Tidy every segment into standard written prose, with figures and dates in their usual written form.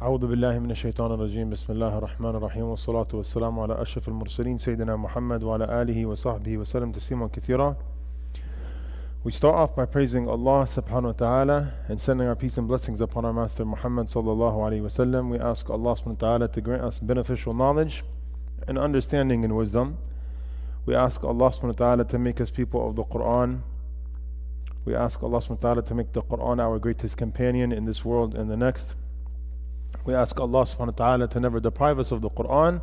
أعوذ بالله من الشيطان الرجيم بسم الله الرحمن الرحيم والصلاة والسلام على أشرف المرسلين سيدنا محمد وعلى آله وصحبه وسلم تسليما كثيرا. We start off by praising Allah subhanahu wa ta'ala and sending our peace and blessings upon our Master Muhammad sallallahu alayhi wa sallam. We ask Allah subhanahu wa ta'ala to grant us beneficial knowledge and understanding and wisdom. We ask Allah subhanahu wa ta'ala to make us people of the Quran. We ask Allah subhanahu wa ta'ala to make the Quran our greatest companion in this world and the next. We ask Allah subhanahu wa ta'ala to never deprive us of the Quran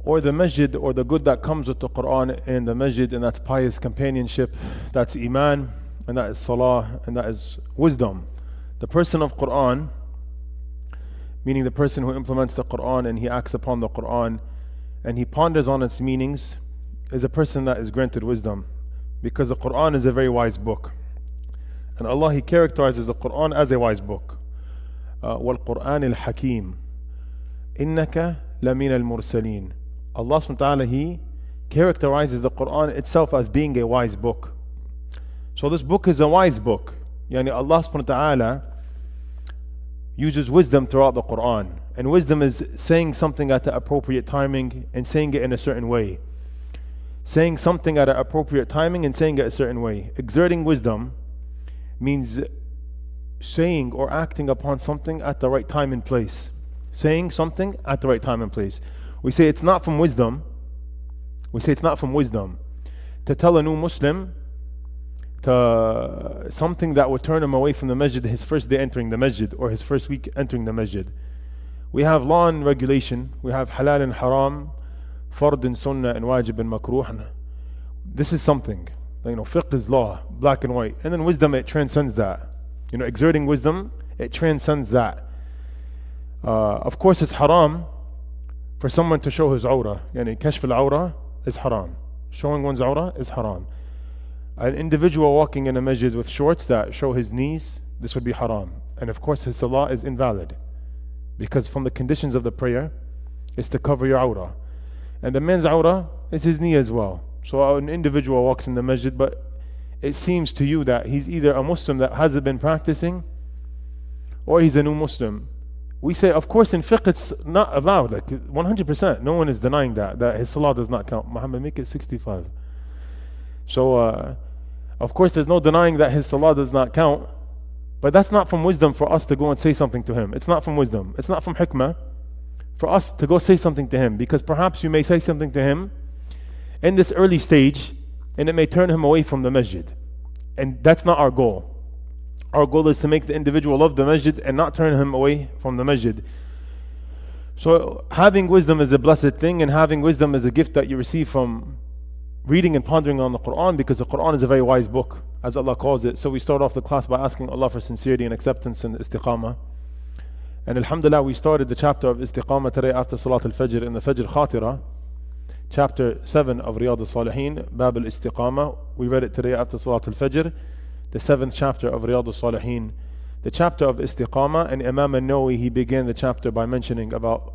or the masjid or the good that comes with the Quran and the masjid, and that's pious companionship, that's iman, and that is salah, and that is wisdom. The person of Quran, meaning the person who implements the Quran and he acts upon the Quran and he ponders on its meanings, is a person that is granted wisdom, because the Quran is a very wise book. And Allah, He characterizes the Quran as a wise book. وَالْقُرْآنِ الْحَكِيمِ إِنَّكَ لَمِنَ الْمُرْسَلِينَ. Allah subhanahu wa ta'ala, He characterizes the Quran itself as being a wise book. So this book is a wise book. Yani Allah subhanahu wa ta'ala uses wisdom throughout the Quran. And wisdom is saying something at the appropriate timing and saying it in a certain way. Saying something at an appropriate timing and saying it a certain way. Exerting wisdom means saying or acting upon something at the right time and place. Saying something at the right time and place. We say it's not from wisdom. We say it's not from wisdom to tell a new Muslim to something that would turn him away from the masjid his first day entering the masjid or his first week entering the masjid. We have law and regulation. We have halal and haram, fard and sunnah, and wajib and makruh. This is something. Fiqh is law, black and white. And then wisdom, it transcends that. Exerting wisdom, it transcends that. Of course, it's haram for someone to show his awrah. Kashf al-awrah is haram. Showing one's awrah is haram. An individual walking in a masjid with shorts that show his knees, this would be haram. And of course, his salah is invalid, because from the conditions of the prayer is to cover your awrah. And the man's awrah is his knee as well. So an individual walks in the masjid, but it seems to you that he's either a Muslim that hasn't been practicing or he's a new Muslim. We say, of course, in fiqh it's not allowed, 100%. No one is denying that his salah does not count. Muhammad, make it 65. So, of course, there's no denying that his salah does not count, but that's not from wisdom for us to go and say something to him. It's not from wisdom. It's not from hikmah for us to go say something to him, because perhaps you may say something to him in this early stage and it may turn him away from the masjid. And that's not our goal. Our goal is to make the individual love the masjid and not turn him away from the masjid. So having wisdom is a blessed thing, and having wisdom is a gift that you receive from reading and pondering on the Quran, because the Quran is a very wise book, as Allah calls it. So we start off the class by asking Allah for sincerity and acceptance and istiqamah. And alhamdulillah, we started the chapter of istiqamah today after Salat al-Fajr in the Fajr Khatira, chapter 7 of Riyadh al-Salihin, Bab al-Istiqamah. We read it today after Salat al-Fajr, the 7th chapter of Riyadh al-Salihin, the chapter of Istiqamah. And Imam al-Nawawi, he began the chapter by mentioning about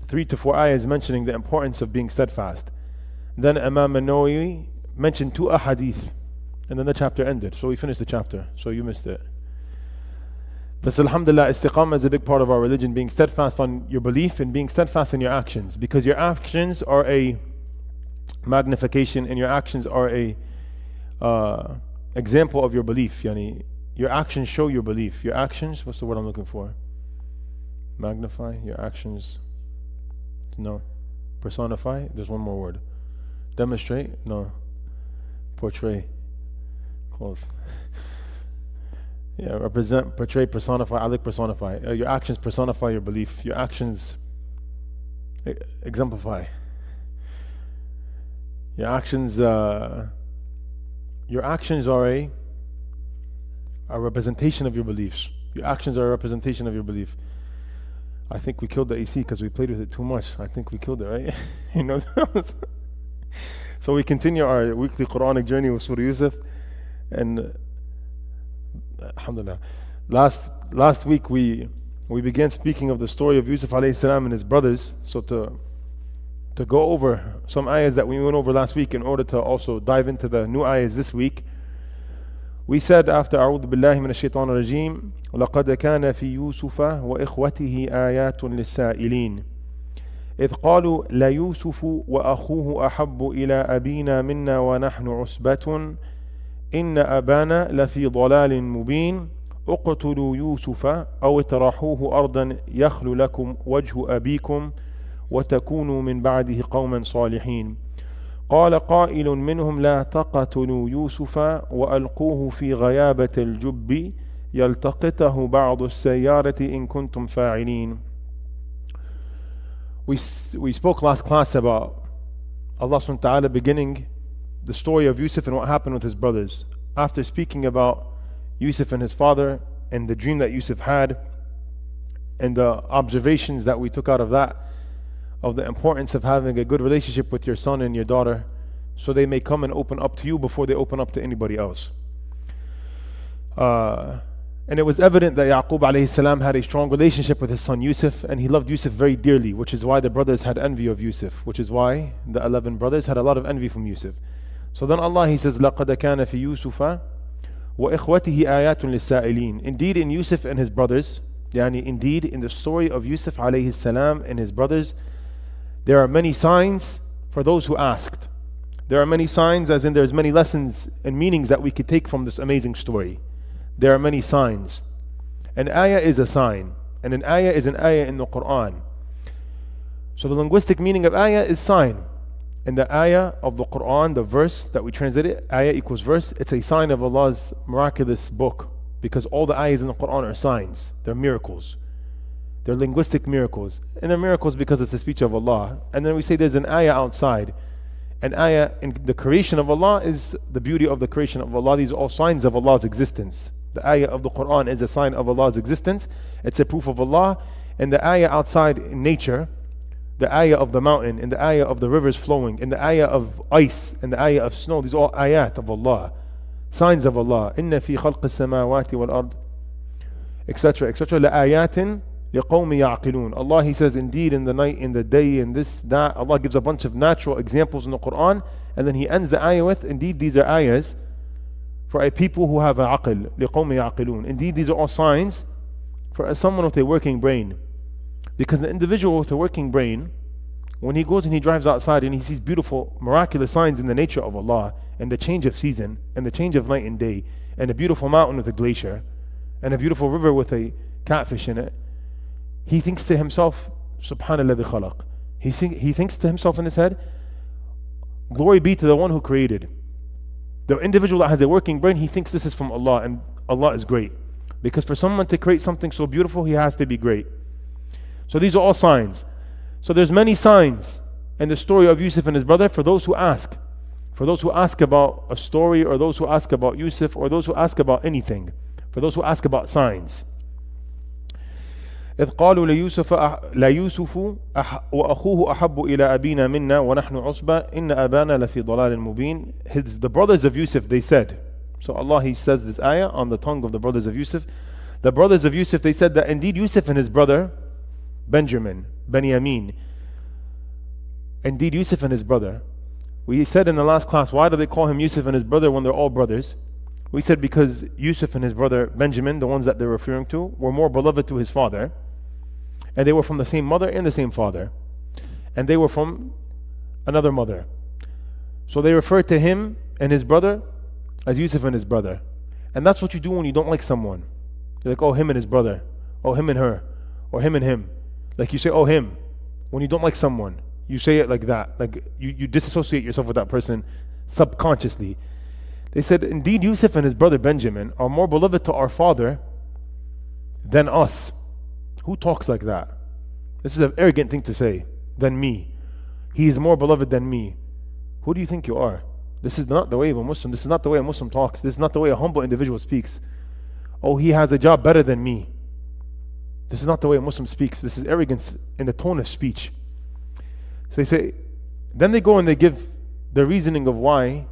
3 to 4 ayahs mentioning the importance of being steadfast. Then Imam al-Nawawi mentioned 2 ahadith, and then the chapter ended. So we finished the chapter, so you missed it. But alhamdulillah, istiqamah is a big part of our religion, being steadfast on your belief and being steadfast in your actions, because your actions are a magnification and your actions are a example of your belief. Your actions show your belief. Your actions, what's the word I'm looking for? Magnify. Your actions, no. Personify, there's one more word. Demonstrate, no. Portray, close. Yeah, represent, portray, personify. I like personify. Your actions personify your belief. Your actions exemplify. Your actions are a representation of your beliefs. Your actions are a representation of your belief. I think we killed the AC because we played with it too much. I think we killed it, right? So we continue our weekly Quranic journey with Surah Yousuf, and alhamdulillah, last week we began speaking of the story of Yousuf alayhi salam and his brothers. So to go over some ayahs that we went over last week in order to also dive into the new ayahs this week, We said after أعوذ بالله من الشيطان الرجيم لقد كان في يوسف وإخوته آيات للسائلين إذ قالوا ليوسف وأخوه أحب إلى أبينا منا ونحن عصبة إن أبانا لفي ضلال مبين اقتلوا يوسف أو اطرحوه أرضا يخل لكم وجه أبيكم وتكونوا من بعده قوما صالحين قال قائل منهم لا تقتلوا يوسف وألقوه في غيابة الجب يلتقطه بعض السيارة إن كنتم فاعلين. We spoke last class about Allah subhanahu wa ta'ala beginning the story of Yousuf and what happened with his brothers. After speaking about Yousuf and his father and the dream that Yousuf had and the observations that we took out of that, of the importance of having a good relationship with your son and your daughter so they may come and open up to you before they open up to anybody else. And it was evident that Yaqub alayhi salam had a strong relationship with his son Yousuf, and he loved Yousuf very dearly, which is why the brothers had envy of Yousuf, which is why the 11 brothers had a lot of envy from Yousuf. So then Allah, He says, لَقَدْ كَانَ فِي يُوسُفَ وَإِخْوَتِهِ آيَاتٌ لِلسَّائِلِينَ. Indeed in Yousuf and his brothers, indeed in the story of Yousuf alayhi salam and his brothers, there are many signs for those who asked. There are many signs, as in there's many lessons and meanings that we could take from this amazing story. There are many signs. An ayah is a sign, and an ayah is an ayah in the Quran. So the linguistic meaning of ayah is sign. And the ayah of the Quran, the verse that we translated, ayah equals verse, it's a sign of Allah's miraculous book. Because all the ayahs in the Quran are signs, they're miracles. They're linguistic miracles. And they're miracles because it's the speech of Allah. And then we say there's an ayah outside. An ayah in the creation of Allah is the beauty of the creation of Allah. These are all signs of Allah's existence. The ayah of the Quran is a sign of Allah's existence. It's a proof of Allah. And the ayah outside in nature, the ayah of the mountain, and the ayah of the rivers flowing, and the ayah of ice, and the ayah of snow, these are all ayat of Allah. Signs of Allah. إِنَّ فِي خَلْقِ السَّمَاوَاتِ وَالْأَرْضِ etc. etc. لَآيَاتٍ لِقَوْمِ يَعْقِلُونَ. Allah, He says, indeed in the night, in the day, in this, that. Allah gives a bunch of natural examples in the Quran, and then He ends the ayah with, indeed these are ayahs for a people who have a aql, لِقَوْمِ يَعْقِلُونَ. Indeed these are all signs for someone with a working brain. Because the individual with a working brain, when he goes and he drives outside and he sees beautiful, miraculous signs in the nature of Allah, and the change of season, and the change of night and day, and a beautiful mountain with a glacier, and a beautiful river with a catfish in it, he thinks to himself, Subhanalladhi khalaq. He thinks to himself in his head, glory be to the one who created. The individual that has a working brain, he thinks this is from Allah, and Allah is great. Because for someone to create something so beautiful, he has to be great. So these are all signs. So there's many signs in the story of Yousuf and his brother for those who ask. For those who ask about a story, or those who ask about Yousuf, or those who ask about anything. For those who ask about signs. إذ قالوا ليوسف وأخوه أحب إلى أبينا منا ونحن عصبة إن أبانا لفي ضلال مبين. The brothers of Yousuf, they said. So Allah, He says this ayah on the tongue of the brothers of Yousuf. The brothers of Yousuf, they said that indeed Yousuf and his brother Benjamin, Benyamin, indeed Yousuf and his brother. We said in the last class, why do they call him Yousuf and his brother when they're all brothers? We said because Yousuf and his brother Benjamin, the ones that they're referring to, were more beloved to his father, and they were from the same mother and the same father, and they were from another mother. So they refer to him and his brother as Yousuf and his brother. And that's what you do when you don't like someone. You're like, oh, him and his brother, oh, him and her, or him and him. Like you say, oh, him. When you don't like someone, you say it like that. Like you disassociate yourself with that person subconsciously. They said, indeed, Yousuf and his brother Benjamin are more beloved to our father than us. Who talks like that? This is an arrogant thing to say. Than me. He is more beloved than me. Who do you think you are? This is not the way of a Muslim. This is not the way a Muslim talks. This is not the way a humble individual speaks. Oh, he has a job better than me. This is not the way a Muslim speaks. This is arrogance in the tone of speech. So they say, then they go and they give the reasoning of why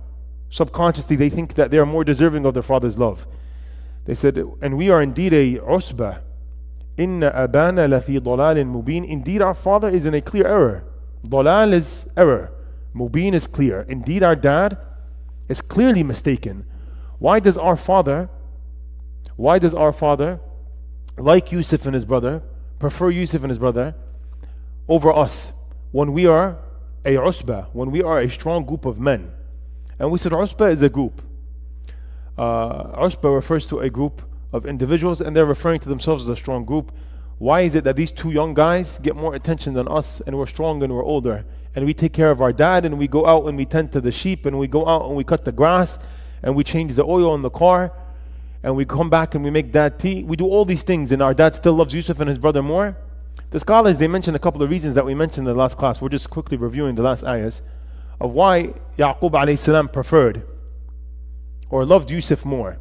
subconsciously they think that they are more deserving of their father's love. They said, and we are indeed a usbah. Inna abana lafi dalalin mubin. Indeed our father is in a clear error. Dalal is error. Mubin is clear. Indeed our dad is clearly mistaken. Why does our father like Yousuf and his brother, prefer Yousuf and his brother over us when we are a usba, when we are a strong group of men? And we said usba is a group. Usba refers to a group of individuals, and they're referring to themselves as a strong group. Why is it that these two young guys get more attention than us, and we're strong and we're older, and we take care of our dad, and we go out and we tend to the sheep, and we go out and we cut the grass, and we change the oil in the car, and we come back and we make dad tea? We do all these things, and our dad still loves Yousuf and his brother more. The scholars, they mention a couple of reasons that we mentioned in the last class. We're just quickly reviewing the last ayahs of why Yaqub alayhi salam preferred or loved Yousuf more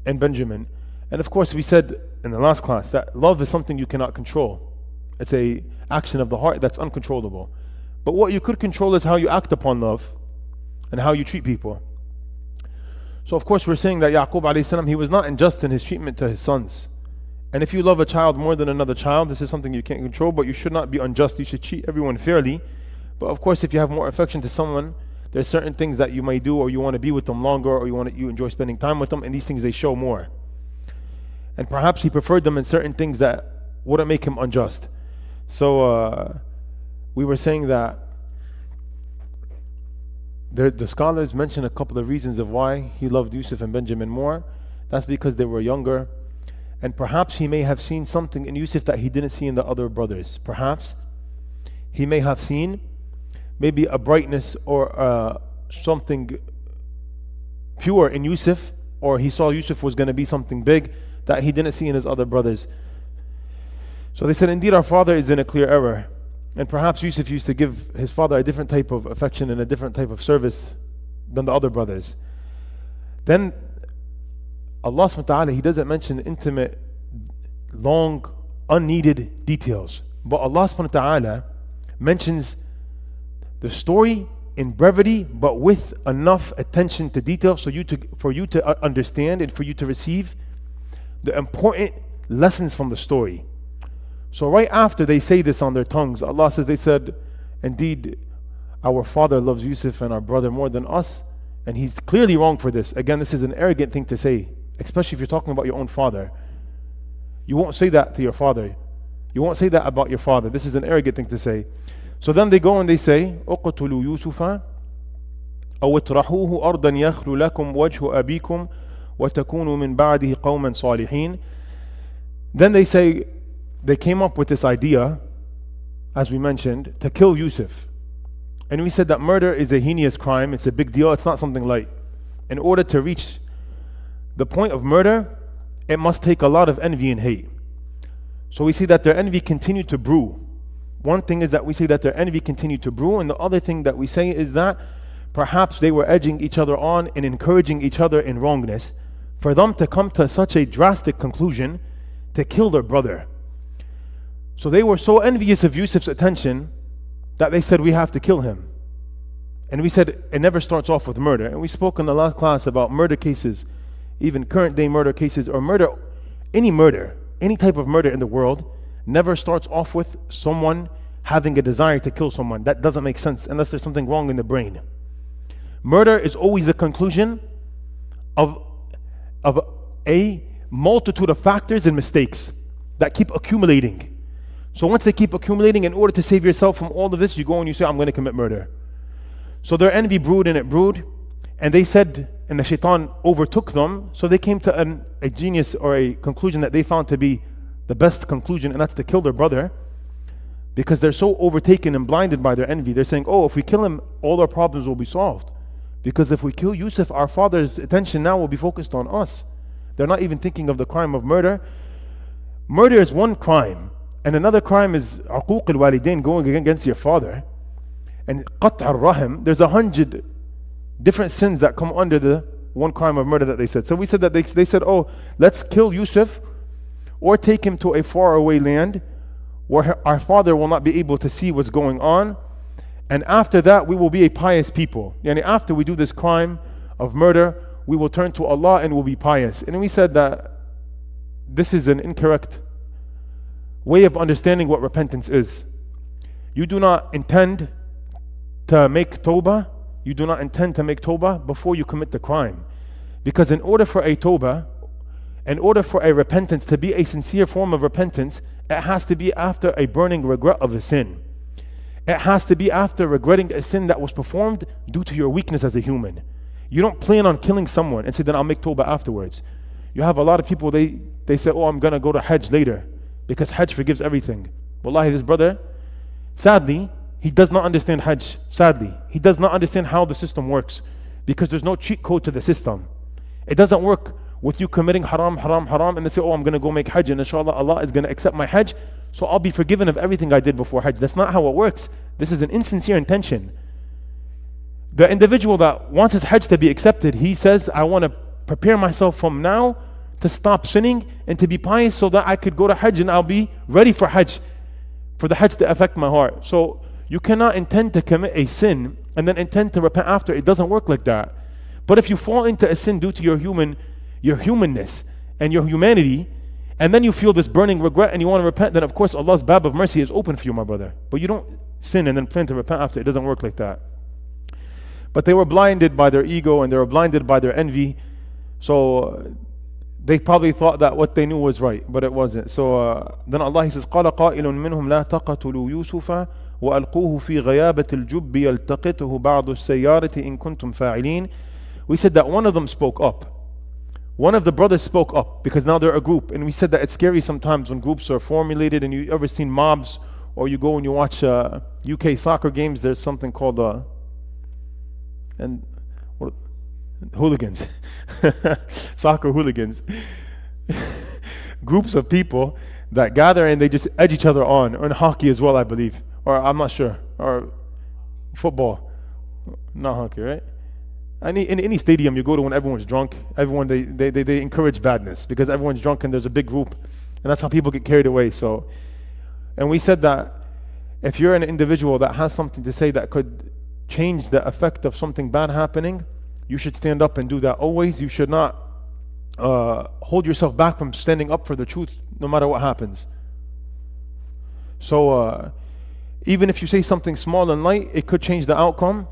and Benjamin. And of course, we said in the last class that love is something you cannot control. It's a action of the heart that's uncontrollable. But what you could control is how you act upon love and how you treat people. So of course, we're saying that Yaqub alayhi salam, he was not unjust in his treatment to his sons. And if you love a child more than another child, this is something you can't control, but you should not be unjust. You should treat everyone fairly. But of course, if you have more affection to someone, there's certain things that you may do, or you want to be with them longer, or you enjoy spending time with them, and these things, they show more. And perhaps he preferred them in certain things that wouldn't make him unjust. So we were saying that the scholars mention a couple of reasons of why he loved Yousuf and Benjamin more. That's because they were younger, and perhaps he may have seen something in Yousuf that he didn't see in the other brothers. Perhaps he may have seen maybe a brightness or something pure in Yousuf, or he saw Yousuf was going to be something big that he didn't see in his other brothers. So they said, indeed, our father is in a clear error. And perhaps Yousuf used to give his father a different type of affection and a different type of service than the other brothers. Then Allah subhanahu wa ta'ala, He doesn't mention intimate, long, unneeded details. But Allah subhanahu wa ta'ala mentions the story in brevity, but with enough attention to detail for you to understand and for you to receive the important lessons from the story. So right after they say this on their tongues, Allah says, they said, indeed, our father loves Yousuf and our brother more than us, and he's clearly wrong for this. Again, this is an arrogant thing to say, especially if you're talking about your own father. You won't say that to your father. You won't say that about your father. This is an arrogant thing to say. So then they go and they say, اقتلوا يوسف أو اطرحوه أرضا يخل لكم وجه أبيكم وتكونوا من بعده قوما صالحين. Then they say, they came up with this idea, as we mentioned, to kill Yousuf. And we said that murder is a heinous crime. It's a big deal. It's not something light. In order to reach the point of murder, it must take a lot of envy and hate. So we see that their envy continued to brew. One thing is that we say that their envy continued to brew, and the other thing that we say is that perhaps they were edging each other on and encouraging each other in wrongness for them to come to such a drastic conclusion to kill their brother. So they were so envious of Yousuf's attention that they said, we have to kill him. And we said it never starts off with murder. And we spoke in the last class about murder cases, even current day murder cases, or murder, any type of murder in the world never starts off with someone having a desire to kill someone. That doesn't make sense unless there's something wrong in the brain. Murder is always the conclusion of a multitude of factors and mistakes that keep accumulating. So once they keep accumulating, in order to save yourself from all of this, you go and you say, I'm going to commit murder. So their envy brewed and it brewed, and they said, and the shaitan overtook them, so they came to a genius or a conclusion that they found to be the best conclusion, and that's to kill their brother, because they're so overtaken and blinded by their envy. They're saying, oh, if we kill him, all our problems will be solved. Because if we kill Yousuf, our father's attention now will be focused on us. They're not even thinking of the crime of murder. Murder is one crime, and another crime is uquq al-walidain, going against your father. And qat' al-rahim, there's 100 different sins that come under the one crime of murder that they said. So we said that they said, oh, let's kill Yousuf or take him to a faraway land where our father will not be able to see what's going on. And after that, we will be a pious people. Yani after we do this crime of murder, we will turn to Allah and will be pious. And we said that this is an incorrect way of understanding what repentance is. You do not intend to make tawbah. You do not intend to make tawbah before you commit the crime. Because in order for a tawbah, in order for a repentance to be a sincere form of repentance, it has to be after a burning regret of a sin. It has to be after regretting a sin that was performed due to your weakness as a human. You don't plan on killing someone and say, then I'll make tawbah afterwards. You have a lot of people, they say, oh, I'm going to go to Hajj later because Hajj forgives everything. Wallahi, this brother, sadly, he does not understand Hajj. Sadly, he does not understand how the system works because there's no cheat code to the system. It doesn't work with you committing haram, haram, haram, and then say, oh, I'm going to go make Hajj, and inshallah, Allah is going to accept my Hajj, so I'll be forgiven of everything I did before Hajj. That's not how it works. This is an insincere intention. The individual that wants his Hajj to be accepted, he says, I want to prepare myself from now to stop sinning and to be pious so that I could go to Hajj and I'll be ready for Hajj, for the Hajj to affect my heart. So you cannot intend to commit a sin and then intend to repent after. It doesn't work like that. But if you fall into a sin due to your humanness and your humanity, and then you feel this burning regret and you want to repent, then of course Allah's bab of mercy is open for you, my brother. But you don't sin and then plan to repent after. It doesn't work like that. But they were blinded by their ego and they were blinded by their envy. So they probably thought that what they knew was right, but it wasn't. So then Allah says, قَالَ قَائِلٌ مِّنْهُمْ لَا تَقَتُلُوا يُوسُفَ وَأَلْقُوهُ فِي غَيَابَةِ الْجُبِّ يَلْتَقِطْهُ بَعْضُ السَّيَّارَةِ إِن كُنْتُمْ فَاعِلِينَ. We said that one of them spoke up. One of the brothers spoke up because now they're a group. And we said that it's scary sometimes when groups are formulated, and you ever seen mobs, or you go and you watch UK soccer games, there's something called hooligans. Soccer hooligans. Groups of people that gather and they just edge each other on, or in hockey as well, I believe. Or I'm not sure. Or football. Not hockey, right? In any stadium you go to when everyone's drunk, everyone they encourage badness because everyone's drunk and there's a big group, and that's how people get carried away. So, and we said that if you're an individual that has something to say that could change the effect of something bad happening, you should stand up and do that always. You should not hold yourself back from standing up for the truth no matter what happens. So even if you say something small and light, it could change the outcome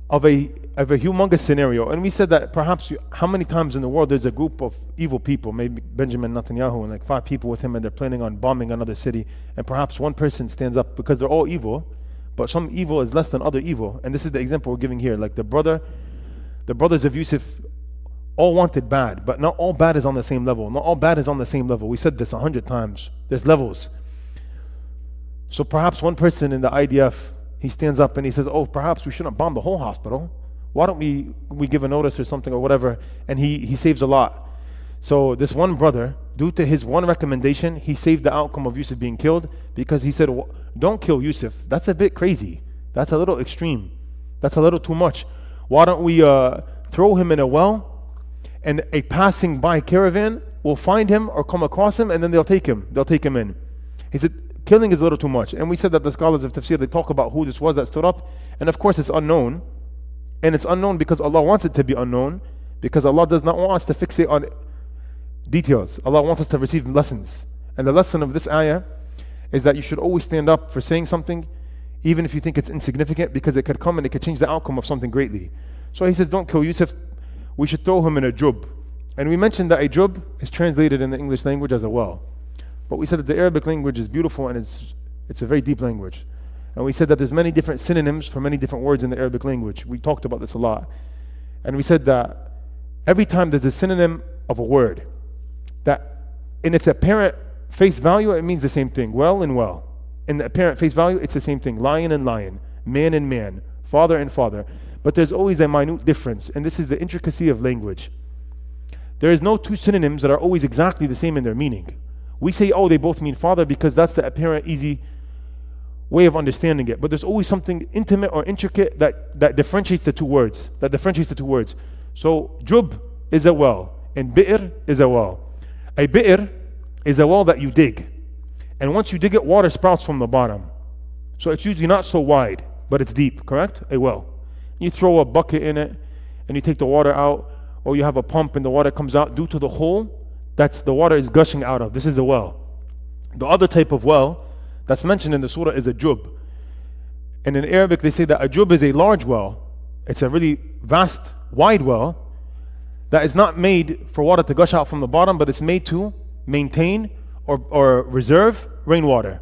of a humongous scenario. And we said that perhaps how many times in the world there's a group of evil people, maybe Benjamin Netanyahu and like 5 people with him, and they're planning on bombing another city, and perhaps one person stands up because they're all evil, but some evil is less than other evil. And this is the example we're giving here. Like the brothers of Yousuf all wanted bad, but not all bad is on the same level. Not all bad is on the same level. We said this 100 times. There's levels. So perhaps one person in the IDF, he stands up and he says, oh, perhaps we shouldn't bomb the whole hospital. Why don't we give a notice or something or whatever? And he saves a lot. So this one brother, due to his one recommendation, he saved the outcome of Yousuf being killed, because he said, don't kill Yousuf. That's a bit crazy. That's a little extreme. That's a little too much. Why don't we throw him in a well, and a passing by caravan will find him or come across him, and then they'll take him in. He said, killing is a little too much. And we said that the scholars of Tafseer, they talk about who this was that stood up, and of course it's unknown. And it's unknown because Allah wants it to be unknown, because Allah does not want us to fixate on details. Allah wants us to receive lessons. And the lesson of this ayah is that you should always stand up for saying something, even if you think it's insignificant, because it could come and it could change the outcome of something greatly. So he says, don't kill Yousuf, we should throw him in a jub. And we mentioned that a jub is translated in the English language as a well. But we said that the Arabic language is beautiful and it's a very deep language. And we said that there's many different synonyms for many different words in the Arabic language. We talked about this a lot. And we said that every time there's a synonym of a word, that in its apparent face value, it means the same thing. Well and well. In the apparent face value, it's the same thing. Lion and lion. Man and man. Father and father. But there's always a minute difference. And this is the intricacy of language. There is no two synonyms that are always exactly the same in their meaning. We say, oh, they both mean father because that's the apparent easy way of understanding it. But there's always something intimate or intricate that differentiates the two words. So jub is a well, and bi'r is a well. A bi'r is a well that you dig. And once you dig it, water sprouts from the bottom. So it's usually not so wide, but it's deep, correct? A well. You throw a bucket in it, and you take the water out, or you have a pump and the water comes out due to the hole that's the water is gushing out of. This is a well. The other type of well that's mentioned in the surah is a jub. And in Arabic they say that a jub is a large well. It's a really vast, wide well that is not made for water to gush out from the bottom, but it's made to maintain or reserve rainwater.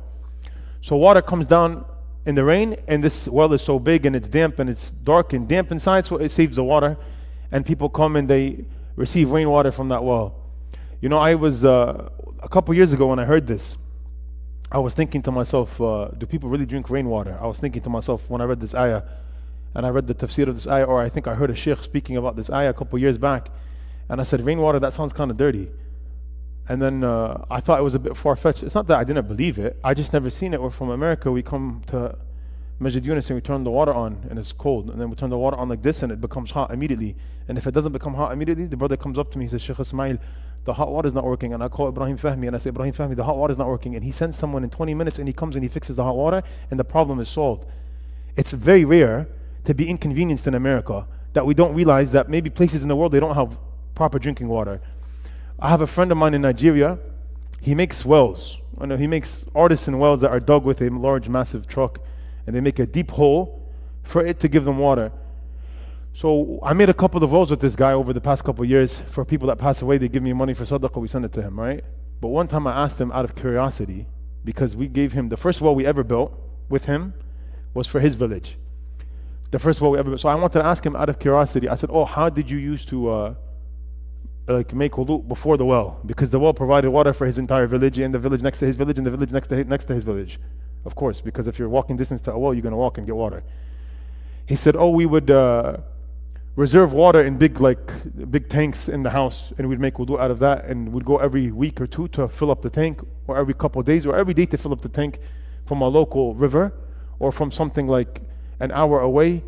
So water comes down in the rain, and this well is so big and it's damp and it's dark and damp inside, so it saves the water, and people come and they receive rainwater from that well. You know, I was a couple years ago when I heard this, I was thinking to myself, do people really drink rainwater? I was thinking to myself when I read this ayah, and I read the tafsir of this ayah, or I think I heard a Shaykh speaking about this ayah a couple years back, and I said, rainwater, that sounds kind of dirty. And then I thought it was a bit far-fetched. It's not that I didn't believe it, I just never seen it. We're from America, we come to Masjid Yunus and we turn the water on and it's cold, and then we turn the water on like this and it becomes hot immediately. And if it doesn't become hot immediately, the brother comes up to me, he says, Shaykh Ismail, the hot water is not working. And I call Ibrahim Fahmi and I say, Ibrahim Fahmi, the hot water is not working. And he sends someone in 20 minutes and he comes and he fixes the hot water and the problem is solved. It's very rare to be inconvenienced in America that we don't realize that maybe places in the world they don't have proper drinking water. I have a friend of mine in Nigeria, he makes wells. I know he makes artisan wells that are dug with a large massive truck, and they make a deep hole for it to give them water. So I made a couple of wells with this guy over the past couple of years. For people that pass away, they give me money for sadaqah, we send it to him, right? But one time I asked him out of curiosity, because we gave him, the first well we ever built with him was for his village. The first well we ever built. So I wanted to ask him out of curiosity, I said, oh, how did you used to make wudu before the well? Because the well provided water for his entire village, and the village next to his village, and the village next to his village. Of course, because if you're walking distance to a well, you're going to walk and get water. He said, oh, we would reserve water in big tanks in the house, and we'd make wudu out of that, and we'd go every week or two to fill up the tank, or every couple of days, or every day to fill up the tank from a local river, or from something like an hour away,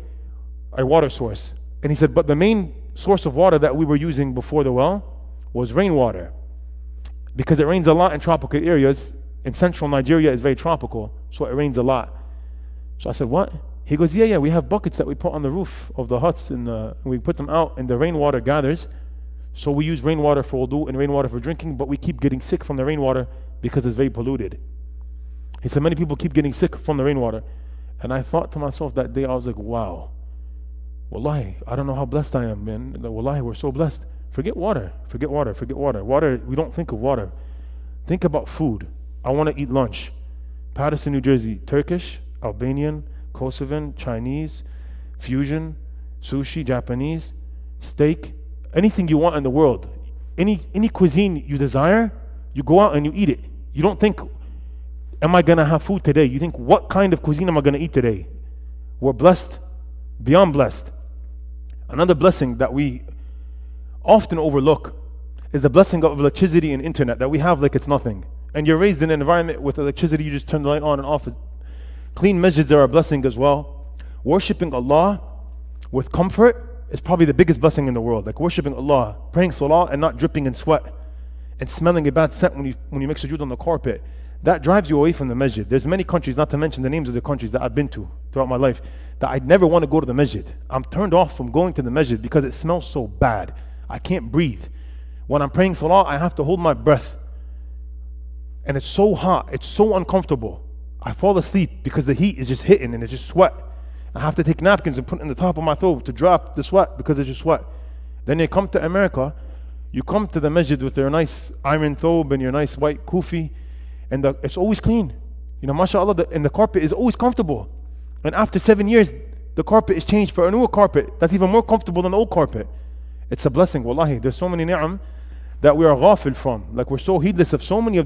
a water source. And he said, but the main source of water that we were using before the well was rainwater, because it rains a lot in tropical areas. In central Nigeria is very tropical, so it rains a lot. So I said, what? He goes, yeah, we have buckets that we put on the roof of the huts, and we put them out and the rainwater gathers. So we use rainwater for wudu and rainwater for drinking, but we keep getting sick from the rainwater because it's very polluted. He said, many people keep getting sick from the rainwater. And I thought to myself that day, I was like, wow, wallahi, I don't know how blessed I am, man. Wallahi, we're so blessed. Forget water. Water, we don't think of water. Think about food. I want to eat lunch. Patterson, New Jersey, Turkish, Albanian, Kosovan, Chinese, fusion, sushi, Japanese, steak, anything you want in the world. Any cuisine you desire, you go out and you eat it. You don't think, am I going to have food today? You think, what kind of cuisine am I going to eat today? We're blessed, beyond blessed. Another blessing that we often overlook is the blessing of electricity and internet that we have like it's nothing. And you're raised in an environment with electricity, you just turn the light on and off. Clean masjids are a blessing as well. Worshipping Allah with comfort is probably the biggest blessing in the world. Like worshipping Allah, praying salah and not dripping in sweat and smelling a bad scent when you make sujood on the carpet. That drives you away from the masjid. There's many countries, not to mention the names of the countries that I've been to throughout my life, that I'd never want to go to the masjid. I'm turned off from going to the masjid because it smells so bad. I can't breathe. When I'm praying salah, I have to hold my breath. And it's so hot, it's so uncomfortable. I fall asleep because the heat is just hitting and it's just sweat. I have to take napkins and put it in the top of my throat to drop the sweat because it's just sweat. Then you come to America, you come to the masjid with your nice iron thobe and your nice white kufi, and it's always clean. You know, mashallah, and the carpet is always comfortable. And after 7 years, the carpet is changed for a newer carpet that's even more comfortable than the old carpet. It's a blessing, wallahi. There's so many ni'am that we are ghafil from. Like we're so heedless of so many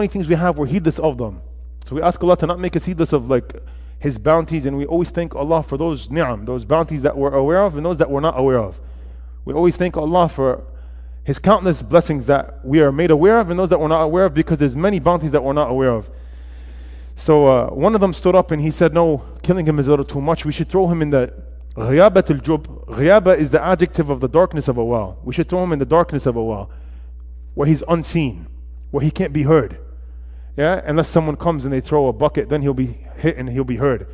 things we have, we're heedless of them. So we ask Allah to not make us heedless of His bounties, and we always thank Allah for those ni'am, those bounties that we're aware of and those that we're not aware of. We always thank Allah for His countless blessings that we are made aware of and those that we're not aware of, because there's many bounties that we're not aware of. So one of them stood up and he said, no, killing him is a little too much. We should throw him in the ghiyabat al-jub. Ghiyaba is the adjective of the darkness of a well. We should throw him in the darkness of a well, where he's unseen, where he can't be heard. Yeah, unless someone comes and they throw a bucket, then he'll be hit and he'll be heard.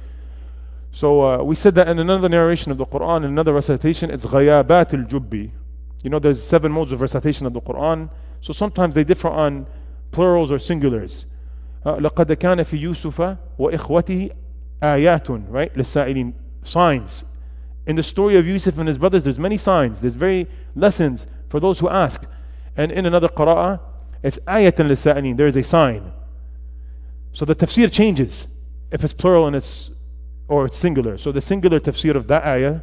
So we said that in another narration of the Quran, in another recitation, it's ghayabat al-jubbi. You know, there's 7 modes of recitation of the Quran. So sometimes they differ on plurals or singulars. لَقَدْ كَانَ فِي يُوسُفَ وَإِخْوَتِهِ آيَاتٌ, right? لِلسَّائِلِينَ, signs In the story of Yousuf and his brothers, there's many signs, there's very lessons for those who ask. And in another qira'ah, it's ayatan lisa'ilin, there is a sign. So the tafsir changes if it's plural and it's singular. So the singular tafsir of that ayah,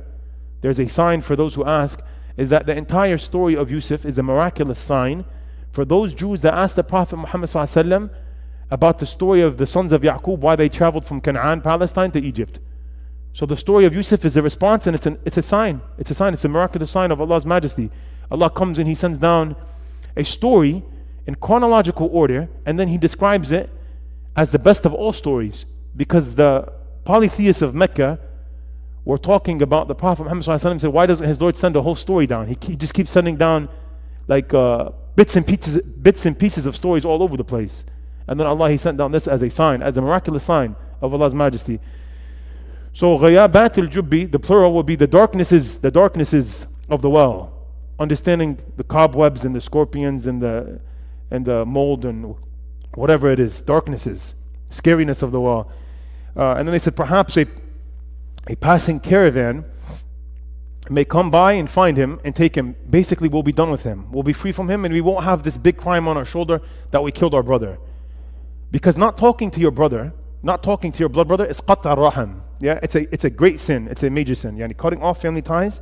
there's a sign for those who ask, is that the entire story of Yousuf is a miraculous sign for those Jews that asked the Prophet Muhammad ﷺ about the story of the sons of Yaqub, why they traveled from Canaan, Palestine to Egypt. So the story of Yousuf is a response, and it's a sign. It's a miraculous sign of Allah's majesty. Allah comes and He sends down a story in chronological order, and then He describes it as the best of all stories, because the polytheists of Mecca were talking about the Prophet Muhammad ﷺ, said, why doesn't his Lord send a whole story down? He just keeps sending down like bits and pieces of stories all over the place. And then Allah, He sent down this as a sign, as a miraculous sign of Allah's majesty. So ghayabat al-jubbi, the plural will be the darknesses of the well. Understanding the cobwebs and the scorpions and the mold and whatever it is, darknesses, scariness of the well. And then they said perhaps a passing caravan may come by and find him and take him. Basically, we'll be done with him. We'll be free from him, and we won't have this big crime on our shoulder that we killed our brother. Because not talking to your brother, not talking to your blood brother, is qat' al-raham. Yeah, it's a great sin. It's a major sin. Yani cutting off family ties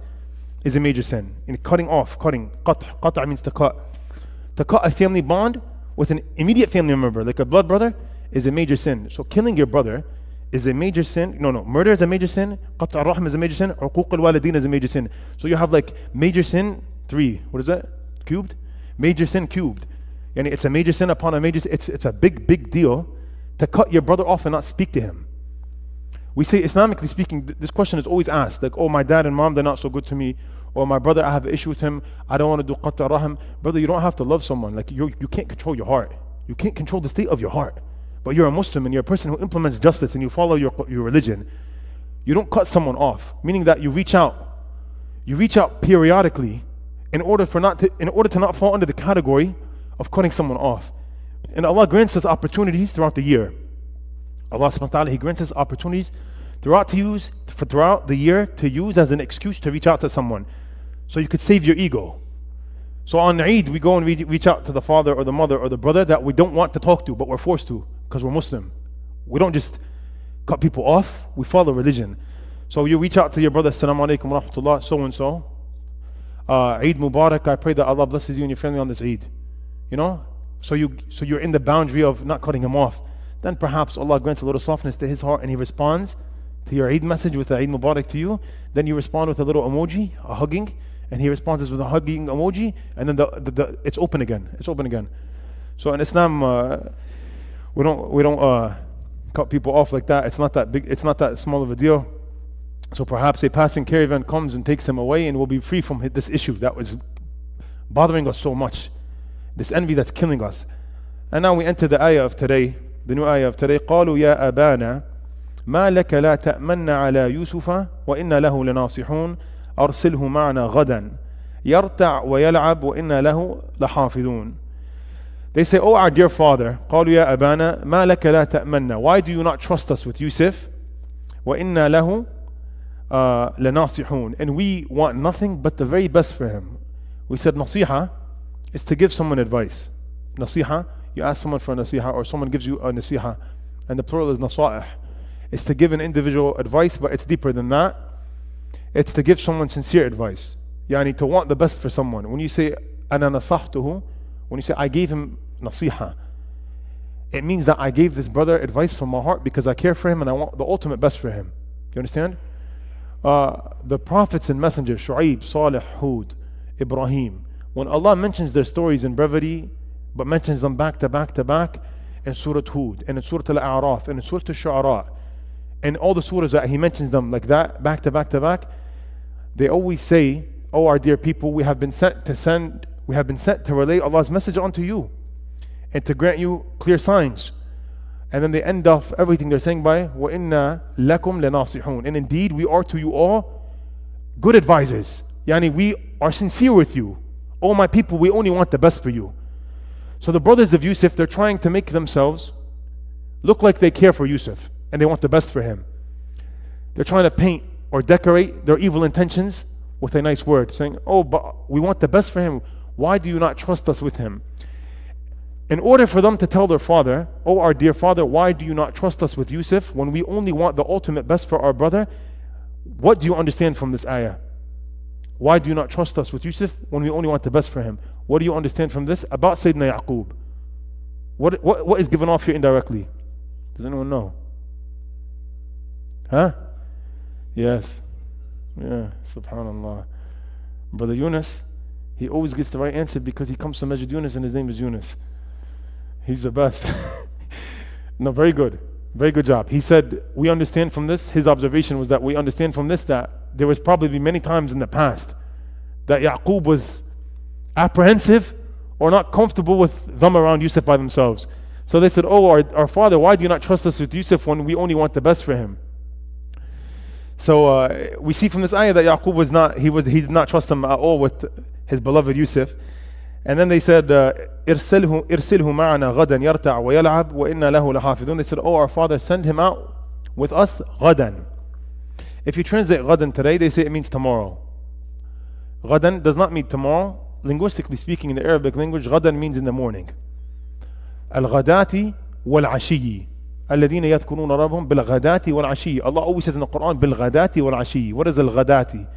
is a major sin. And cutting, qat' means to cut. To cut a family bond with an immediate family member, like a blood brother, is a major sin. So killing your brother is a major sin. No, murder is a major sin. Qat' al-raham is a major sin. Uquq al-walidin is a major sin. So you have like major sin 3. What is that? Cubed? Major sin cubed. And it's a major sin upon a major sin. It's a big deal to cut your brother off and not speak to him. We say, Islamically speaking, this question is always asked, like, oh, my dad and mom, they're not so good to me, or my brother, I have an issue with him, I don't want to do qat' al-raham. Brother, you don't have to love someone. Like, you can't control your heart. You can't control the state of your heart. But you're a Muslim and you're a person who implements justice and you follow your religion. You don't cut someone off, meaning that you reach out. You reach out periodically in order to not fall under the category of cutting someone off. And Allah grants us opportunities throughout the year. Allah subhanahu wa ta'ala, He grants us opportunities throughout the year to use as an excuse to reach out to someone. So you could save your ego. So on Eid, we go and reach out to the father or the mother or the brother that we don't want to talk to, but we're forced to, because we're Muslim. We don't just cut people off, we follow religion. So you reach out to your brother, Assalamu alaikum wa rahmatullah, so and so. Eid Mubarak, I pray that Allah blesses you and your family on this Eid. You know? So you're in the boundary of not cutting him off. Then perhaps Allah grants a little softness to his heart and He responds to your Eid message with the Eid Mubarak to you. Then you respond with a little emoji, a hugging, and He responds with a hugging emoji, and then it's open again. It's open again. So in Islam, we don't cut people off like that. It's not that big. It's not that small of a deal. So perhaps a passing caravan comes and takes him away, and we'll be free from this issue that was bothering us so much, this envy that's killing us. And now we enter the ayah of today, the new ayah of today. قالوا يا أبانا ما لك لا تأمن على يوسف وإنا له لناصحون أرسله معنا غدا يرتع ويلعب وإنا له لحافظون. They say, oh our dear father, قالوا يا أبانا ما لك لا تأمنا, why do you not trust us with Yousuf? وإنا له لناصحون, and we want nothing but the very best for him. We said nasiha is to give someone advice. Nasiha, you ask someone for a nasiha, or someone gives you a nasiha, and the plural is nasa'ih. It's to give an individual advice, but it's deeper than that. It's to give someone sincere advice. Yani to want the best for someone. When you say أنا نصحته, when you say I gave him nasiha, it means that I gave this brother advice from my heart because I care for him and I want the ultimate best for him. You understand? The prophets and messengers, Shu'aib, Salih, Hud, Ibrahim, when Allah mentions their stories in brevity, but mentions them back to back to back in Surut Hud, and in Surah Al-A'raf, and in Surah Al-Shu'ara, and all the surahs that He mentions them like that, back to back to back, they always say, oh our dear people, we have been sent to relay Allah's message onto you and to grant you clear signs. And then they end off everything they're saying by وَإِنَّا لَكُمْ لَنَاصِحُونَ, and indeed we are to you all good advisors. Yani we are sincere with you. Oh my people, we only want the best for you. So the brothers of Yousuf, they're trying to make themselves look like they care for Yousuf and they want the best for him. They're trying to paint or decorate their evil intentions with a nice word, saying, oh, but we want the best for him. Why do you not trust us with him? In order for them to tell their father, oh, our dear father, why do you not trust us with Yousuf when we only want the ultimate best for our brother? What do you understand from this ayah? Why do you not trust us with Yousuf when we only want the best for him? What do you understand from this about Sayyidina Yaqub? What is given off here indirectly? Does anyone know? Huh? Yes. Yeah, subhanallah. Brother Yunus, he always gets the right answer because he comes from Masjid Yunus and his name is Yunus. He's the best. No, very good. Very good job. He said, we understand from this, his observation was that we understand from this that there was probably many times in the past that Yaqub was apprehensive or not comfortable with them around Yousuf by themselves. So they said, oh, our father, why do you not trust us with Yousuf when we only want the best for him? So we see from this ayah that Yaqub was not, he did not trust him at all with his beloved Yousuf. And then they said, إرسله معنا غدا يرتع ويلعب وإنا له لحافظون. They said, oh, our father, send him out with us غدا. If you translate غدا today, they say it means tomorrow. غدا does not mean tomorrow. Linguistically speaking, in the Arabic language, غدا means in the morning. الغداة والعشي الذين يذكرون ربهم بالغداة والعشي. Allah always says in the Quran بالغداة والعشي. What is الغداة?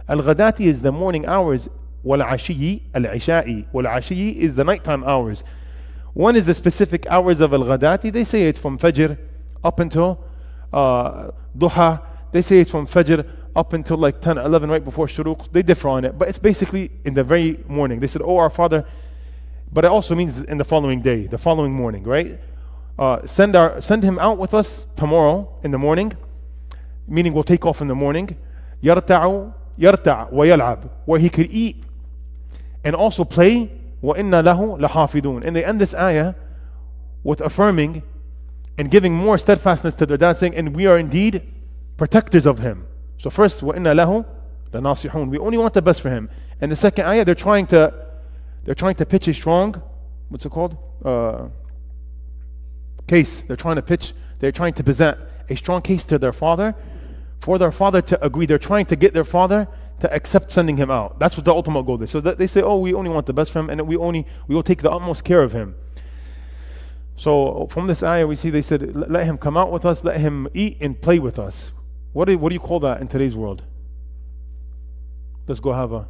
الغداة is the morning hours. والعشي العشاء. والعشي is the nighttime hours. When is the specific hours of al-ghadati? They say it's from Fajr up until Duha. They say it's from Fajr up until like 10, 11 right before Shuruk. They differ on it, but it's basically in the very morning. They said, oh, our father, but it also means in the following day, the following morning, right? Send him out with us tomorrow in the morning, meaning we'll take off in the morning. يرتع ويلعب, where he could eat and also play. وَإِنَّا لَهُ لَحَافِظُونَ. And they end this ayah with affirming and giving more steadfastness to their dad, saying, and we are indeed protectors of him. So first, وَإِنَّا لَهُ لَنَاصِحُونَ. We only want the best for him. And the second ayah, they're trying to pitch a strong, what's it called? Case. They're trying to present a strong case to their father, for their father to agree. They're trying to get their father to accept sending him out. That's what the ultimate goal is. So that they say, oh, we only want the best for him, and we will take the utmost care of him. So from this ayah we see they said, let him come out with us, let him eat and play with us. What do you call that in today's world? Let's go have a